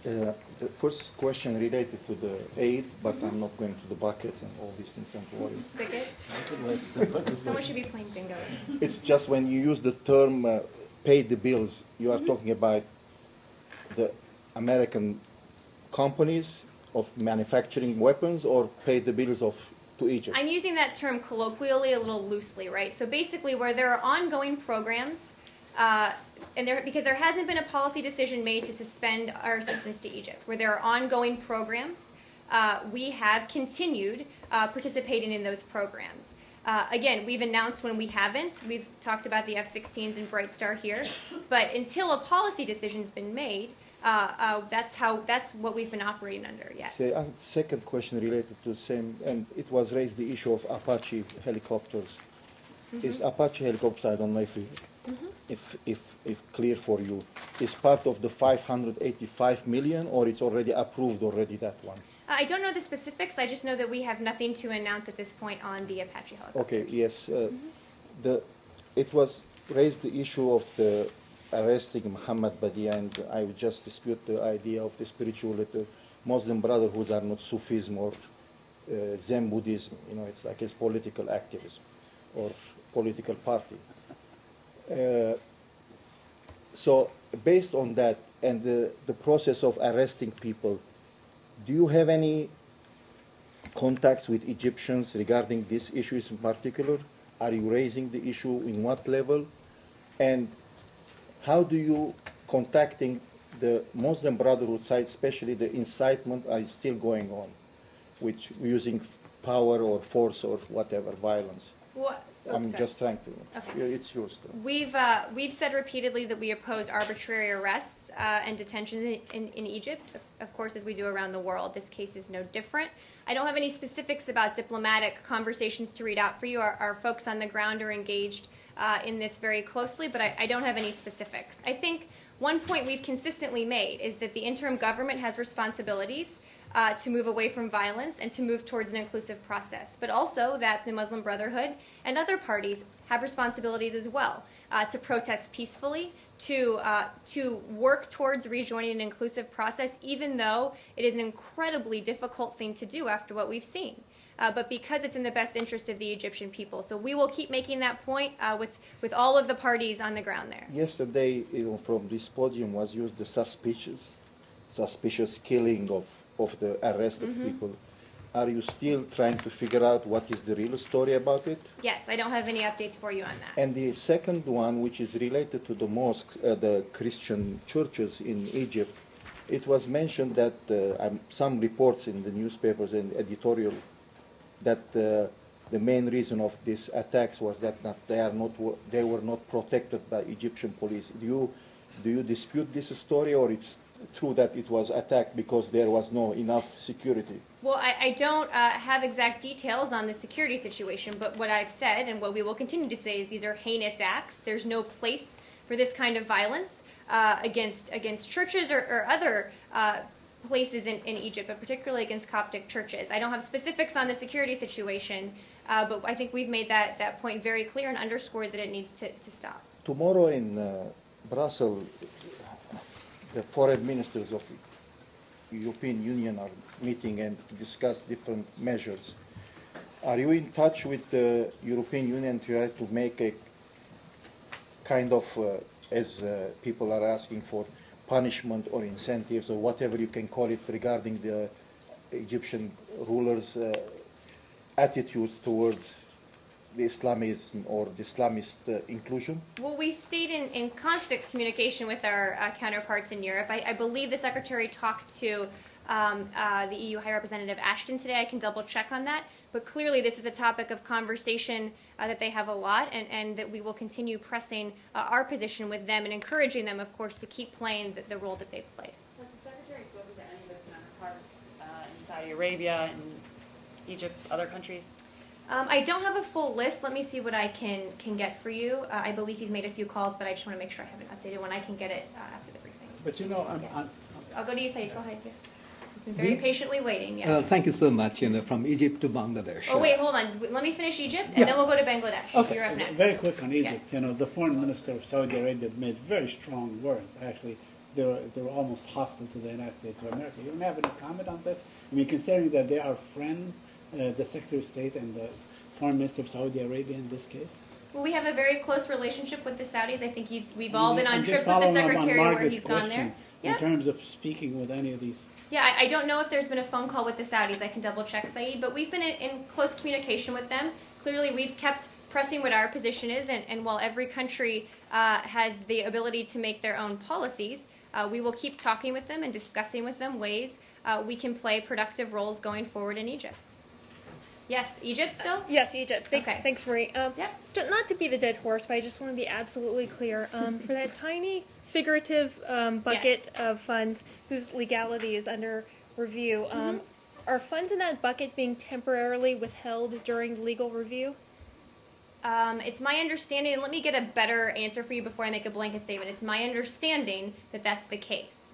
The first question related to the aid, but I'm not going to the buckets and all these things, don't worry. Spigot. Someone should be playing bingo. It's just when you use the term pay the bills, you are talking about the American companies of manufacturing weapons, or pay the bills to Egypt? I'm using that term colloquially a little loosely, right? So basically where there are ongoing programs, because there hasn't been a policy decision made to suspend our assistance to Egypt, where there are ongoing programs, we have continued participating in those programs. Again, we've announced when we haven't. We've talked about the F-16s and Bright Star here, but until a policy decision's been made, that's what we've been operating under. Yes. Second question related to the same, and it was raised the issue of Apache helicopters. Is Apache helicopters? I don't know if clear for you, is part of the 585 million, or it's already approved that one? I don't know the specifics. I just know that we have nothing to announce at this point on the Apache helicopters. Okay. Yes. It was raised the issue of the arresting Muhammad Badi, and I would just dispute the idea of the spirituality. Muslim Brotherhoods are not Sufism or Zen Buddhism. It's like it's political activism or political party. So based on that and the process of arresting people, do you have any contacts with Egyptians regarding these issues in particular? Are you raising the issue in what level? And how do you contacting the Muslim Brotherhood side, especially the incitement are still going on, which using power or force or whatever, violence? I'm just trying to. Okay. It's yours. We've said repeatedly that we oppose arbitrary arrests and detention in Egypt of course, as we do around the world. This case is no different. I don't have any specifics about diplomatic conversations to read out for you. Our folks on the ground are engaged in this very closely, but I don't have any specifics. I think one point we've consistently made is that the interim government has responsibilities to move away from violence and to move towards an inclusive process, but also that the Muslim Brotherhood and other parties have responsibilities as well to protest peacefully, to work towards rejoining an inclusive process, even though it is an incredibly difficult thing to do after what we've seen. But because it's in the best interest of the Egyptian people. So we will keep making that point with all of the parties on the ground there. Yesterday, from this podium was used the suspicious killing of the arrested people. Are you still trying to figure out what is the real story about it? Yes, I don't have any updates for you on that. And the second one, which is related to the mosques, the Christian churches in Egypt, it was mentioned that some reports in the newspapers and editorial that the main reason of these attacks was that they were not protected by Egyptian police. Do you dispute this story, or it's true that it was attacked because there was no enough security? Well, I don't have exact details on the security situation, but what I've said and what we will continue to say is these are heinous acts. There's no place for this kind of violence against churches or other places in Egypt, but particularly against Coptic churches. I don't have specifics on the security situation, but I think we've made that point very clear and underscored that it needs to stop. Tomorrow in Brussels, the foreign ministers of European Union are meeting and discuss different measures. Are you in touch with the European Union to try to make a kind of, as people are asking for, punishment or incentives or whatever you can call it regarding the Egyptian rulers' attitudes towards the Islamism or the Islamist inclusion? Well, we've stayed in constant communication with our counterparts in Europe. I believe the Secretary talked to the EU High Representative Ashton today. I can double check on that. But clearly this is a topic of conversation that they have a lot, and that we will continue pressing our position with them and encouraging them, of course, to keep playing the role that they've played. Has the Secretary spoken to any of his counterparts in Saudi Arabia, in Egypt, other countries? I don't have a full list. Let me see what I can get for you. I believe he's made a few calls, but I just want to make sure I have it updated when I can get it after the briefing. But you know, Yes. I'll go to you, Saeed. Go ahead, yes. I've been very patiently waiting, yes. Thank you so much. From Egypt to Bangladesh. Oh, wait, hold on. Let me finish Egypt, and then we'll go to Bangladesh. Okay. You're up next. Very quick on Egypt. Yes. The foreign minister of Saudi Arabia made very strong words. Actually, they were almost hostile to the United States of America. You don't have any comment on this? I mean, considering that they are friends, the Secretary of State and the Foreign Minister of Saudi Arabia in this case? Well, we have a very close relationship with the Saudis. I think we've all been on I'm trips just with the following up on Secretary where Margaret's he's gone there. question Yeah. In terms of speaking with any of these. Yeah, I don't know if there's been a phone call with the Saudis. I can double check, Saeed, but we've been in close communication with them. Clearly, we've kept pressing what our position is, and while every country has the ability to make their own policies, we will keep talking with them and discussing with them ways we can play productive roles going forward in Egypt. Yes, Egypt still? Yes, Egypt. Thanks, Okay. thanks, Marie. Yep. Not to be the dead horse, but I just want to be absolutely clear. For that tiny figurative bucket of funds whose legality is under review, are funds in that bucket being temporarily withheld during legal review? It's my understanding, and let me get a better answer for you before I make a blanket statement. It's my understanding that that's the case.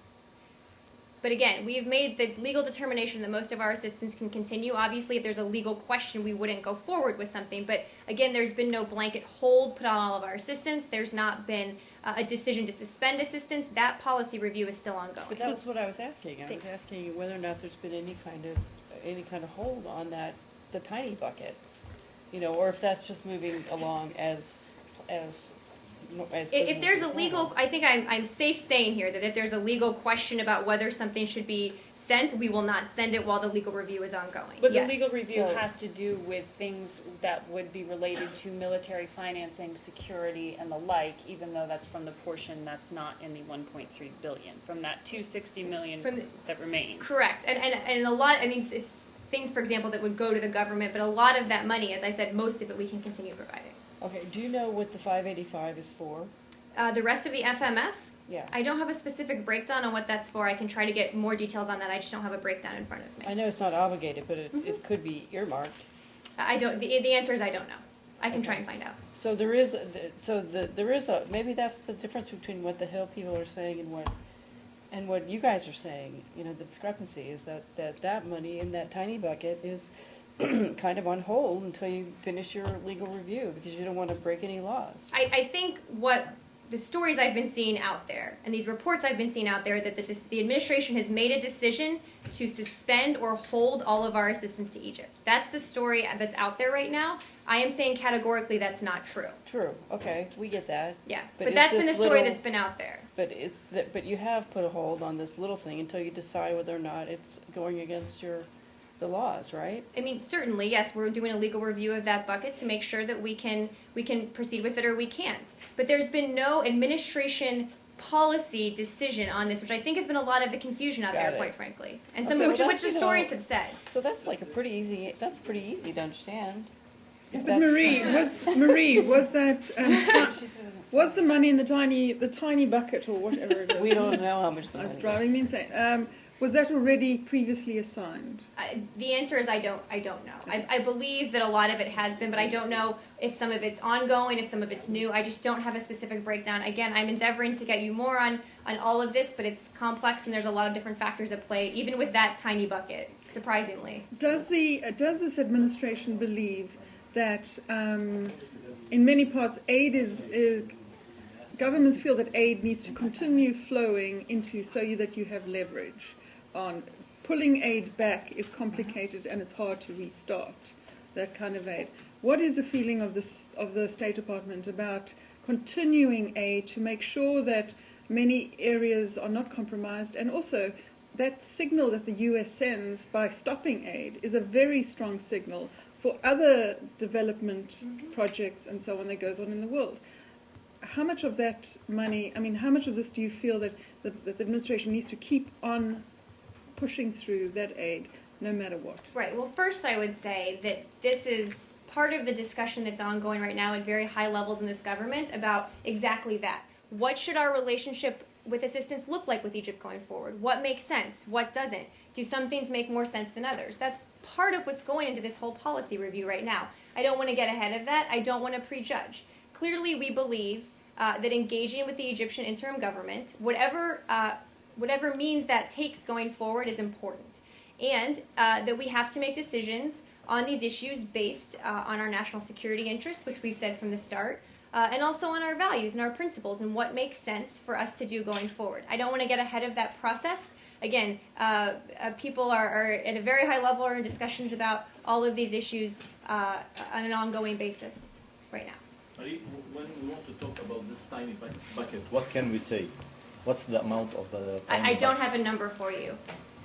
But again, we have made the legal determination that most of our assistance can continue. Obviously, if there's a legal question, we wouldn't go forward with something. But again, there's been no blanket hold put on all of our assistance. There's not been a decision to suspend assistance. That policy review is still ongoing. But that's what I was asking. I was Thanks. asking whether or not there's been any kind of hold on the tiny bucket, or if that's just moving along as If business there's as a legal, normal. I think I'm safe saying here that if there's a legal question about whether something should be sent, we will not send it while the legal review is ongoing. But Yes. the legal review So- has to do with things that would be related to military financing, security, and the like, even though that's from the portion that's not in the 1.3 billion, from that 260 million From the- that remains. Correct, and a lot. I mean, it's things, for example, that would go to the government, but a lot of that money, as I said, most of it we can continue providing. Okay, do you know what the 585 is for? The rest of the FMF, Yeah. I don't have a specific breakdown on what that's for. I can try to get more details on that. I just don't have a breakdown in front of me. I know it's not obligated, but it could be earmarked. I don't. The answer is I don't know. I can try and find out. So there is, there is a, maybe that's the difference between what the Hill people are saying and what you guys are saying. You know, the discrepancy is that money in that tiny bucket is kind of on hold until you finish your legal review because you don't want to break any laws. I think what the stories I've been seeing out there and these reports I've been seeing out there that the administration has made a decision to suspend or hold all of our assistance to Egypt. That's the story that's out there right now. I am saying categorically that's not true. True. Okay, we get that. Yeah, But but is that's been the this story little- that's been out there. But you have put a hold on this little thing until you decide whether or not it's going against the laws, right? I mean, certainly, yes, we're doing a legal review of that bucket to make sure that we can proceed with it or we can't. But there's been no administration policy decision on this, which I think has been a lot of the confusion out Got there, it. quite frankly, and Okay, some well, which that's, the you know, stories have said. So that's like pretty easy to understand. If But that's- Marie, was that was the money in the tiny bucket or whatever it is? We don't know how much the That's money driving me insane. Was that already previously assigned? The answer is I don't know. I believe that a lot of it has been, but I don't know if some of it's ongoing, if some of it's new. I just don't have a specific breakdown. Again, I'm endeavoring to get you more on all of this, but it's complex and there's a lot of different factors at play, even with that tiny bucket, surprisingly. Does this administration believe that in many parts aid is governments feel that aid needs to continue flowing into so that you have leverage on pulling aid back is complicated and it's hard to restart that kind of aid. What is the feeling of the State Department about continuing aid to make sure that many areas are not compromised, and also that signal that the US sends by stopping aid is a very strong signal for other development projects and so on that goes on in the world? How much of that money, how much of this do you feel that the administration needs to keep on pushing through that aid no matter what? Right. Well, first I would say that this is part of the discussion that's ongoing right now at very high levels in this government about exactly that. What should our relationship with assistance look like with Egypt going forward? What makes sense? What doesn't? Do some things make more sense than others? That's part of what's going into this whole policy review right now. I don't want to get ahead of that. I don't want to prejudge. Clearly, we believe that engaging with the Egyptian interim government, whatever means that takes going forward, is important. And that we have to make decisions on these issues based on our national security interests, which we've said from the start, and also on our values and our principles and what makes sense for us to do going forward. I don't want to get ahead of that process. Again, people are at a very high level are in discussions about all of these issues on an ongoing basis right now. Marie, when we want to talk about this tiny bucket, what can we say? What's the amount of the tiny I don't bucket? have a number for you.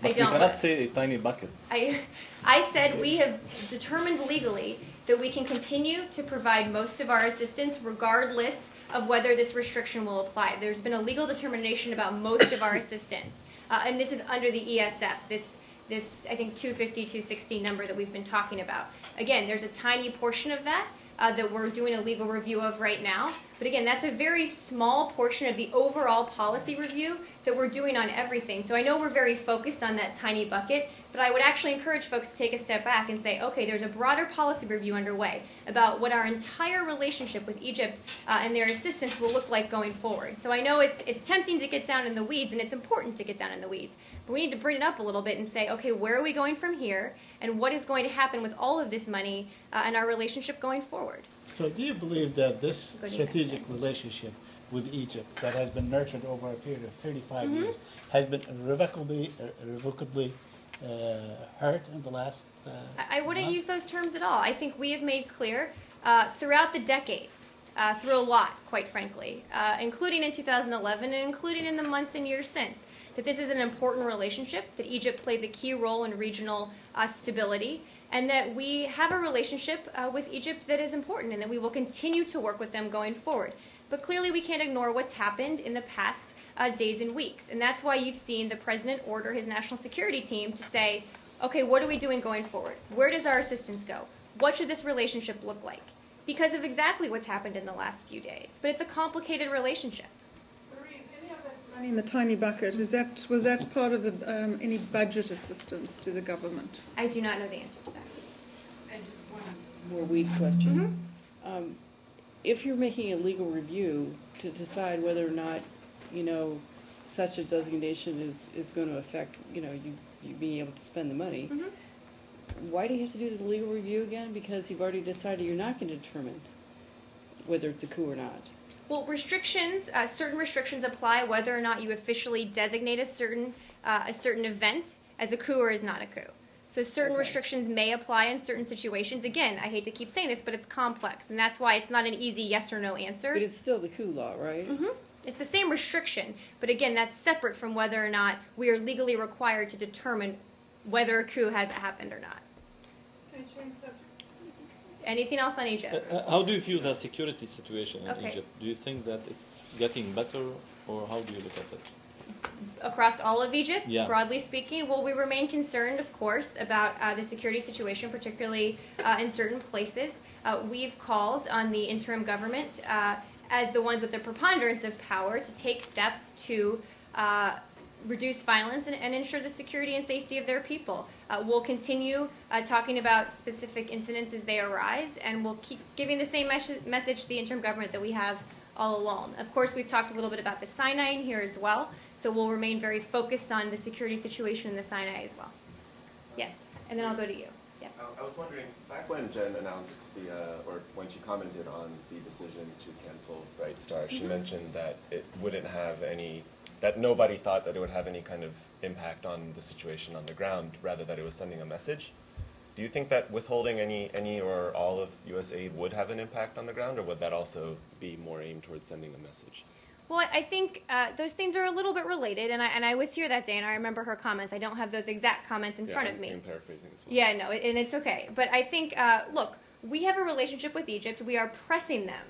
But I don't. we cannot say a tiny bucket. I said we have determined legally that we can continue to provide most of our assistance regardless of whether this restriction will apply. There's been a legal determination about most of our assistance. And this is under the ESF, this I think 250, 260 number that we've been talking about. Again, there's a tiny portion of that that we're doing a legal review of right now. But again, that's a very small portion of the overall policy review that we're doing on everything. So I know we're very focused on that tiny bucket, but I would actually encourage folks to take a step back and say, okay, there's a broader policy review underway about what our entire relationship with Egypt and their assistance will look like going forward. So I know it's tempting to get down in the weeds, and it's important to get down in the weeds, but we need to bring it up a little bit and say, okay, where are we going from here, and what is going to happen with all of this money and our relationship going forward? So do you believe that this Go to strategic relationship with Egypt that has been nurtured over a period of 35 years has been irrevocably hurt in the last I wouldn't month? use those terms at all. I think we have made clear throughout the decades, through a lot, quite frankly, including in 2011 and including in the months and years since, that this is an important relationship, that Egypt plays a key role in regional stability, and that we have a relationship with Egypt that is important and that we will continue to work with them going forward. But clearly we can't ignore what's happened in the past days and weeks. And that's why you've seen the president order his national security team to say, okay, what are we doing going forward? Where does our assistance go? What should this relationship look like? Because of exactly what's happened in the last few days. But it's a complicated relationship. Marie, is any of that Money in the tiny bucket, was that part of any budget assistance to the government? I do not know the answer to that. And just one more weak question. If you're making a legal review to decide whether or not, such a designation is going to affect, you being able to spend the money, why do you have to do the legal review again? Because you've already decided you're not going to determine whether it's a coup or not. Well, certain restrictions apply whether or not you officially designate a certain event as a coup or is not a coup. So certain restrictions may apply in certain situations. Again, I hate to keep saying this, but it's complex, and that's why it's not an easy yes or no answer. But it's still the coup law, right? It's the same restriction, but again, that's separate from whether or not we are legally required to determine whether a coup has happened or not. Can I change subject? Anything else on Egypt? How do you view the security situation in Okay. Egypt? Do you think that it's getting better, or how do you look at it? Across all of Egypt, Yeah. broadly speaking, well, we remain concerned, of course, about the security situation, particularly in certain places. We've called on the interim government as the ones with the preponderance of power to take steps to reduce violence and ensure the security and safety of their people. We'll continue talking about specific incidents as they arise, and we'll keep giving the same message to the interim government that we have all along. Of course, we've talked a little bit about the Sinai in here as well, so we'll remain very focused on the security situation in the Sinai as well. Yes, and then I'll go to you. Yeah. I was wondering, back when Jen announced or when she commented on the decision to cancel Bright Star, she mentioned that it wouldn't have that nobody thought that it would have any kind of impact on the situation on the ground, rather that it was sending a message. Do you think that withholding any or all of U.S. aid would have an impact on the ground, or would that also be more aimed towards sending a message? Well, I think those things are a little bit related, and I was here that day, and I remember her comments. I don't have those exact comments in front of me. I'm paraphrasing as well. Yeah, no, and it's okay. But I think, look, we have a relationship with Egypt. We are pressing them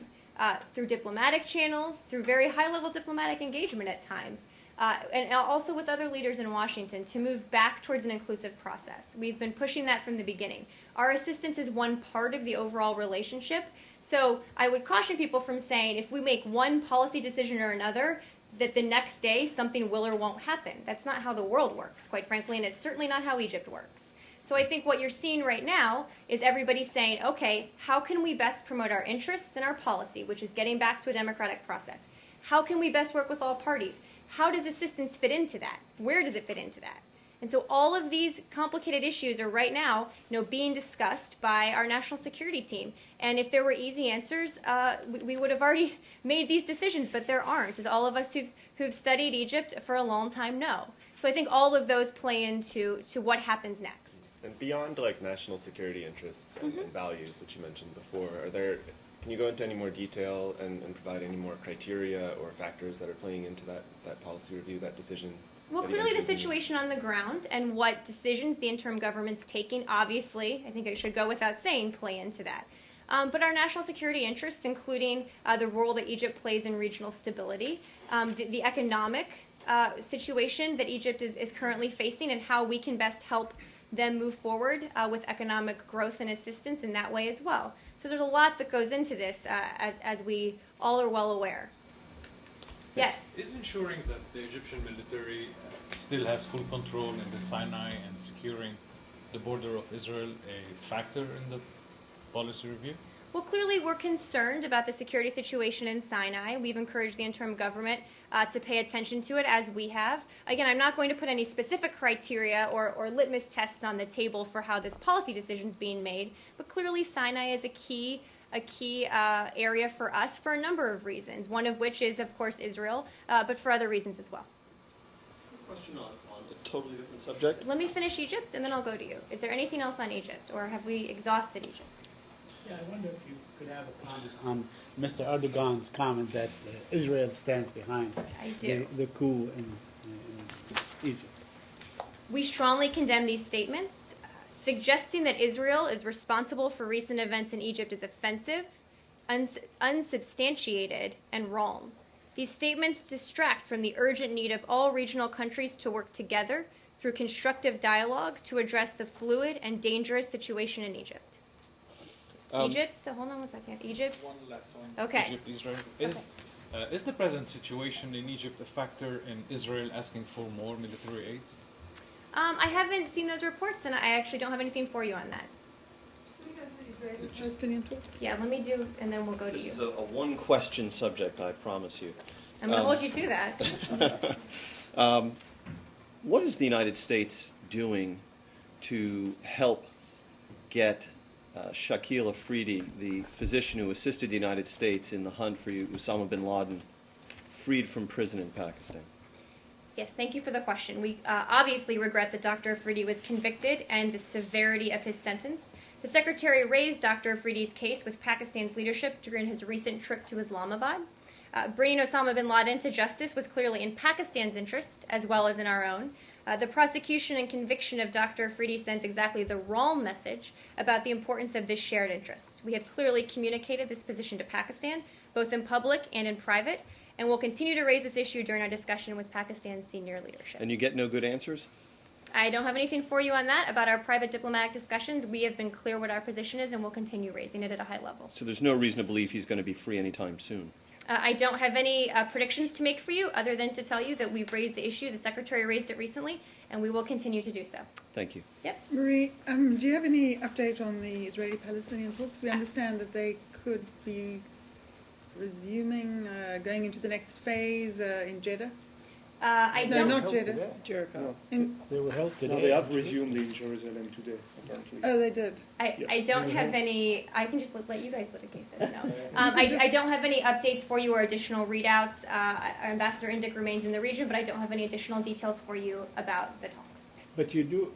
through diplomatic channels, through very high-level diplomatic engagement at times, and also with other leaders in Washington to move back towards an inclusive process. We've been pushing that from the beginning. Our assistance is one part of the overall relationship. So I would caution people from saying if we make one policy decision or another, that the next day something will or won't happen. That's not how the world works, quite frankly, and it's certainly not how Egypt works. So I think what you're seeing right now is everybody saying, okay, how can we best promote our interests and our policy, which is getting back to a democratic process? How can we best work with all parties? How does assistance fit into that? Where does it fit into that? And so all of these complicated issues are right now, being discussed by our national security team. And if there were easy answers, we would have already made these decisions, but there aren't, as all of us who've studied Egypt for a long time know. So I think all of those play into what happens next. And beyond national security interests and values, which you mentioned before, can you go into any more detail and provide any more criteria or factors that are playing into that policy review, that decision? Well, clearly the situation on the ground and what decisions the interim government's taking, obviously, I think it should go without saying, play into that. But our national security interests, including the role that Egypt plays in regional stability, the economic situation that Egypt is currently facing, and how we can best help them move forward with economic growth and assistance in that way as well. So there's a lot that goes into this, as we all are well aware. Yes? Is ensuring that the Egyptian military still has full control in the Sinai and securing the border of Israel a factor in the policy review? Well, clearly we're concerned about the security situation in Sinai. We've encouraged the interim government to pay attention to it, as we have. Again, I'm not going to put any specific criteria or litmus tests on the table for how this policy decision is being made, but clearly Sinai is a key area for us for a number of reasons, one of which is, of course, Israel, but for other reasons as well. Question on a totally different subject. Let me finish Egypt, and then I'll go to you. Is there anything else on Egypt, or have we exhausted Egypt? Yeah, I wonder if you could have a comment on Mr. Erdogan's comment that Israel stands behind the coup in Egypt. We strongly condemn these statements. Suggesting that Israel is responsible for recent events in Egypt is offensive, unsubstantiated, and wrong. These statements distract from the urgent need of all regional countries to work together through constructive dialogue to address the fluid and dangerous situation in Egypt. Egypt? So hold on one second. Egypt? One last one. Okay. Egypt, Israel. Is the present situation in Egypt a factor in Israel asking for more military aid? I haven't seen those reports, and I actually don't have anything for you on that. Palestinian talks? Yeah, let me do, and then we'll go to This you. is a one-question subject, I promise you. I'm going to hold you to that. What is the United States doing to help get Shakil Afridi, the physician who assisted the United States in the hunt for Osama bin Laden, freed from prison in Pakistan? Yes, thank you for the question. We obviously regret that Dr. Afridi was convicted and the severity of his sentence. The Secretary raised Dr. Afridi's case with Pakistan's leadership during his recent trip to Islamabad. Bringing Osama bin Laden to justice was clearly in Pakistan's interest, as well as in our own. The prosecution and conviction of Dr. Afridi sends exactly the wrong message about the importance of this shared interest. We have clearly communicated this position to Pakistan, both in public and in private, and will continue to raise this issue during our discussion with Pakistan's senior leadership. And you get no good answers? I don't have anything for you on that. About our private diplomatic discussions, we have been clear what our position is, and we'll continue raising it at a high level. So there's no reason to believe he's going to be free anytime soon? I don't have any predictions to make for you other than to tell you that we've raised the issue. The Secretary raised it recently, and we will continue to do so. Thank you. Yep. Marie, do you have any update on the Israeli-Palestinian talks? We understand that they could be resuming, going into the next phase in Jeddah. I no, don't. not Jeddah. Jericho. They were held today. No, they have resumed in Jerusalem today, apparently. Oh, they did. I don't have any. I can just let you guys litigate this now. I don't have any updates for you or additional readouts. Ambassador Indyk remains in the region, but I don't have any additional details for you about the talks. But you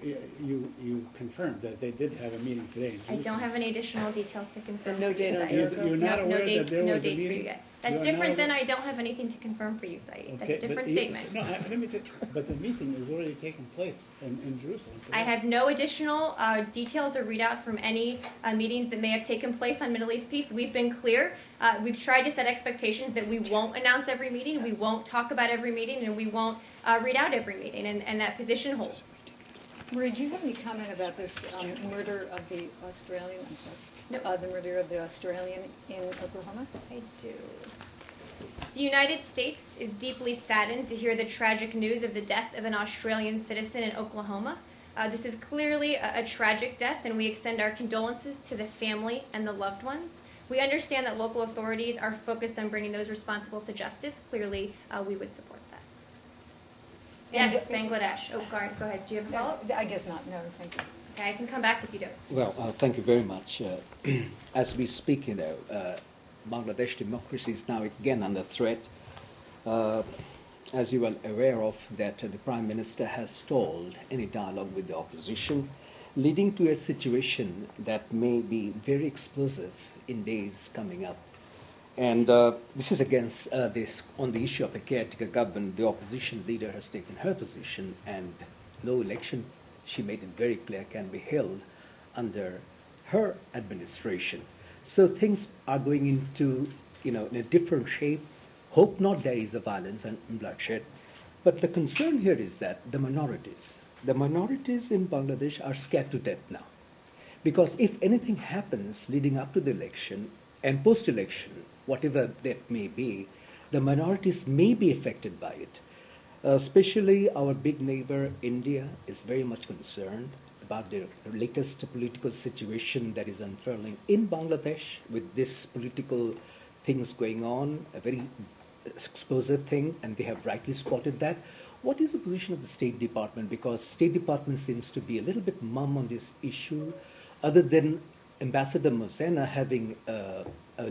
confirmed that they did have a meeting today. I don't have any additional details to confirm. And no for you, date on Saeed. Jericho? You're not no, aware no dates, that there no was a dates for meeting? you yet. That's You are different not than I don't have anything to confirm for you, Saeed. That's a different statement. No, let me but the meeting is already taking place in Jerusalem. I have no additional details or readout from any meetings that may have taken place on Middle East peace. We've been clear. We've tried to set expectations that we won't announce every meeting, we won't talk about every meeting, and we won't read out every meeting, and that position holds. Marie, do you have any comment about this murder of the Australian, I'm sorry, No. the murder of the Australian in Oklahoma? I do. The United States is deeply saddened to hear the tragic news of the death of an Australian citizen in Oklahoma. This is clearly a tragic death, and we extend our condolences to the family and the loved ones. We understand that local authorities are focused on bringing those responsible to justice. Clearly, we would support that. Yes, Bangladesh. Oh, go ahead. Do you have a follow-up? I guess not, no, thank you. Okay, I can come back if you do. Well, thank you very much. As we speak, Bangladesh democracy is now again under threat. As you are aware of, that the Prime Minister has stalled any dialogue with the opposition, leading to a situation that may be very explosive in days coming up. And this is against on the issue of a caretaker government. The opposition leader has taken her position, and no election, she made it very clear, can be held under her administration. So things are going into, in a different shape. Hope not there is a violence and bloodshed. But the concern here is that the minorities in Bangladesh are scared to death now. Because if anything happens leading up to the election and post-election, whatever that may be, the minorities may be affected by it. Especially our big neighbor, India, is very much concerned about the latest political situation that is unfurling in Bangladesh with this political things going on, a very explosive thing, and they have rightly spotted that. What is the position of the State Department? Because State Department seems to be a little bit mum on this issue, other than Ambassador Mosena having a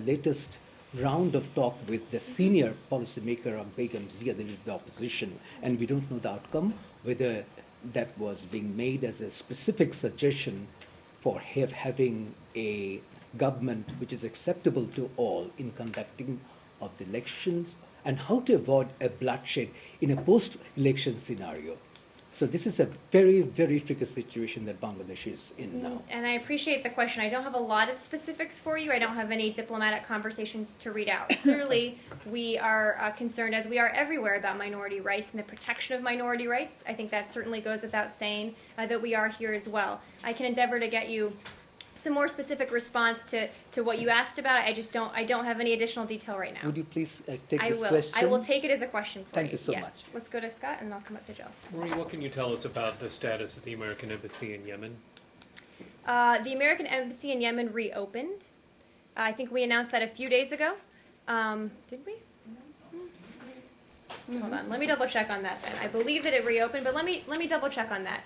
latest round of talk with the senior policymaker of Begum Zia, the opposition, and we don't know the outcome, whether that was being made as a specific suggestion for having a government which is acceptable to all in conducting of the elections, and how to avoid a bloodshed in a post-election scenario. So this is a very, very tricky situation that Bangladesh is in now. And I appreciate the question. I don't have a lot of specifics for you. I don't have any diplomatic conversations to read out. Clearly, we are concerned, as we are everywhere, about minority rights and the protection of minority rights. I think that certainly goes without saying that we are here as well. I can endeavor to get you some more specific response to what you asked about. I don't have any additional detail right now. Would you please take I this will. question? I will take it as a question for Thank you. you so Yes. much. Let's go to Scott, and then I'll come up to Joe. Marie, what can you tell us about the status of the American Embassy in Yemen? The American Embassy in Yemen reopened. I think we announced that a few days ago. Did we? Hold on. Let me double check on that then. I believe that it reopened, but let me double check on that.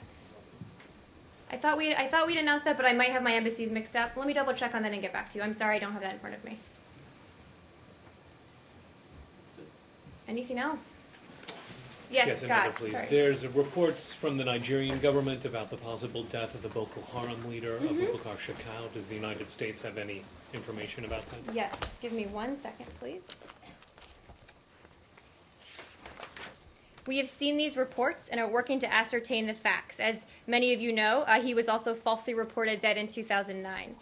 I thought we'd announced that, but I might have my embassies mixed up. Let me double check on that and get back to you. I'm sorry, I don't have that in front of me. Anything else? Yes, Scott. Another, please. Sorry. There's reports from the Nigerian government about the possible death of the Boko Haram leader, Abubakar Shekau. Does the United States have any information about that? Yes, just give me 1 second, please. We have seen these reports and are working to ascertain the facts. As many of you know, he was also falsely reported dead in 2009.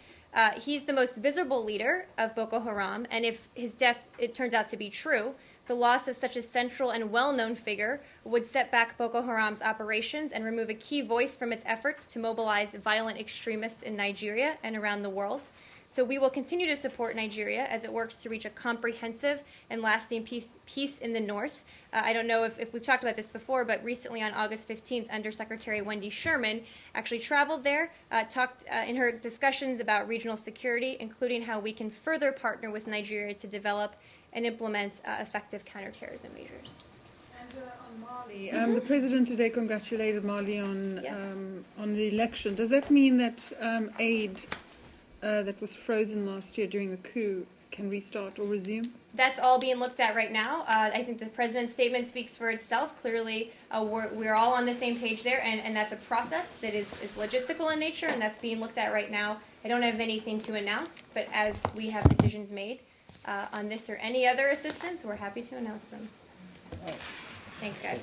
He's the most visible leader of Boko Haram, and if his death it turns out to be true, the loss of such a central and well-known figure would set back Boko Haram's operations and remove a key voice from its efforts to mobilize violent extremists in Nigeria and around the world. So we will continue to support Nigeria as it works to reach a comprehensive and lasting peace in the north. I don't know if we've talked about this before, but recently on August 15th, Undersecretary Wendy Sherman actually traveled there, talked in her discussions about regional security, including how we can further partner with Nigeria to develop and implement effective counterterrorism measures. And on Mali, the president today congratulated Mali on the election. Does that mean that aid that was frozen last year during the coup can restart or resume? That's all being looked at right now. I think the president's statement speaks for itself. Clearly, we're all on the same page there, and that's a process that is logistical in nature, and that's being looked at right now. I don't have anything to announce, but as we have decisions made on this or any other assistance, we're happy to announce them. Thanks, guys.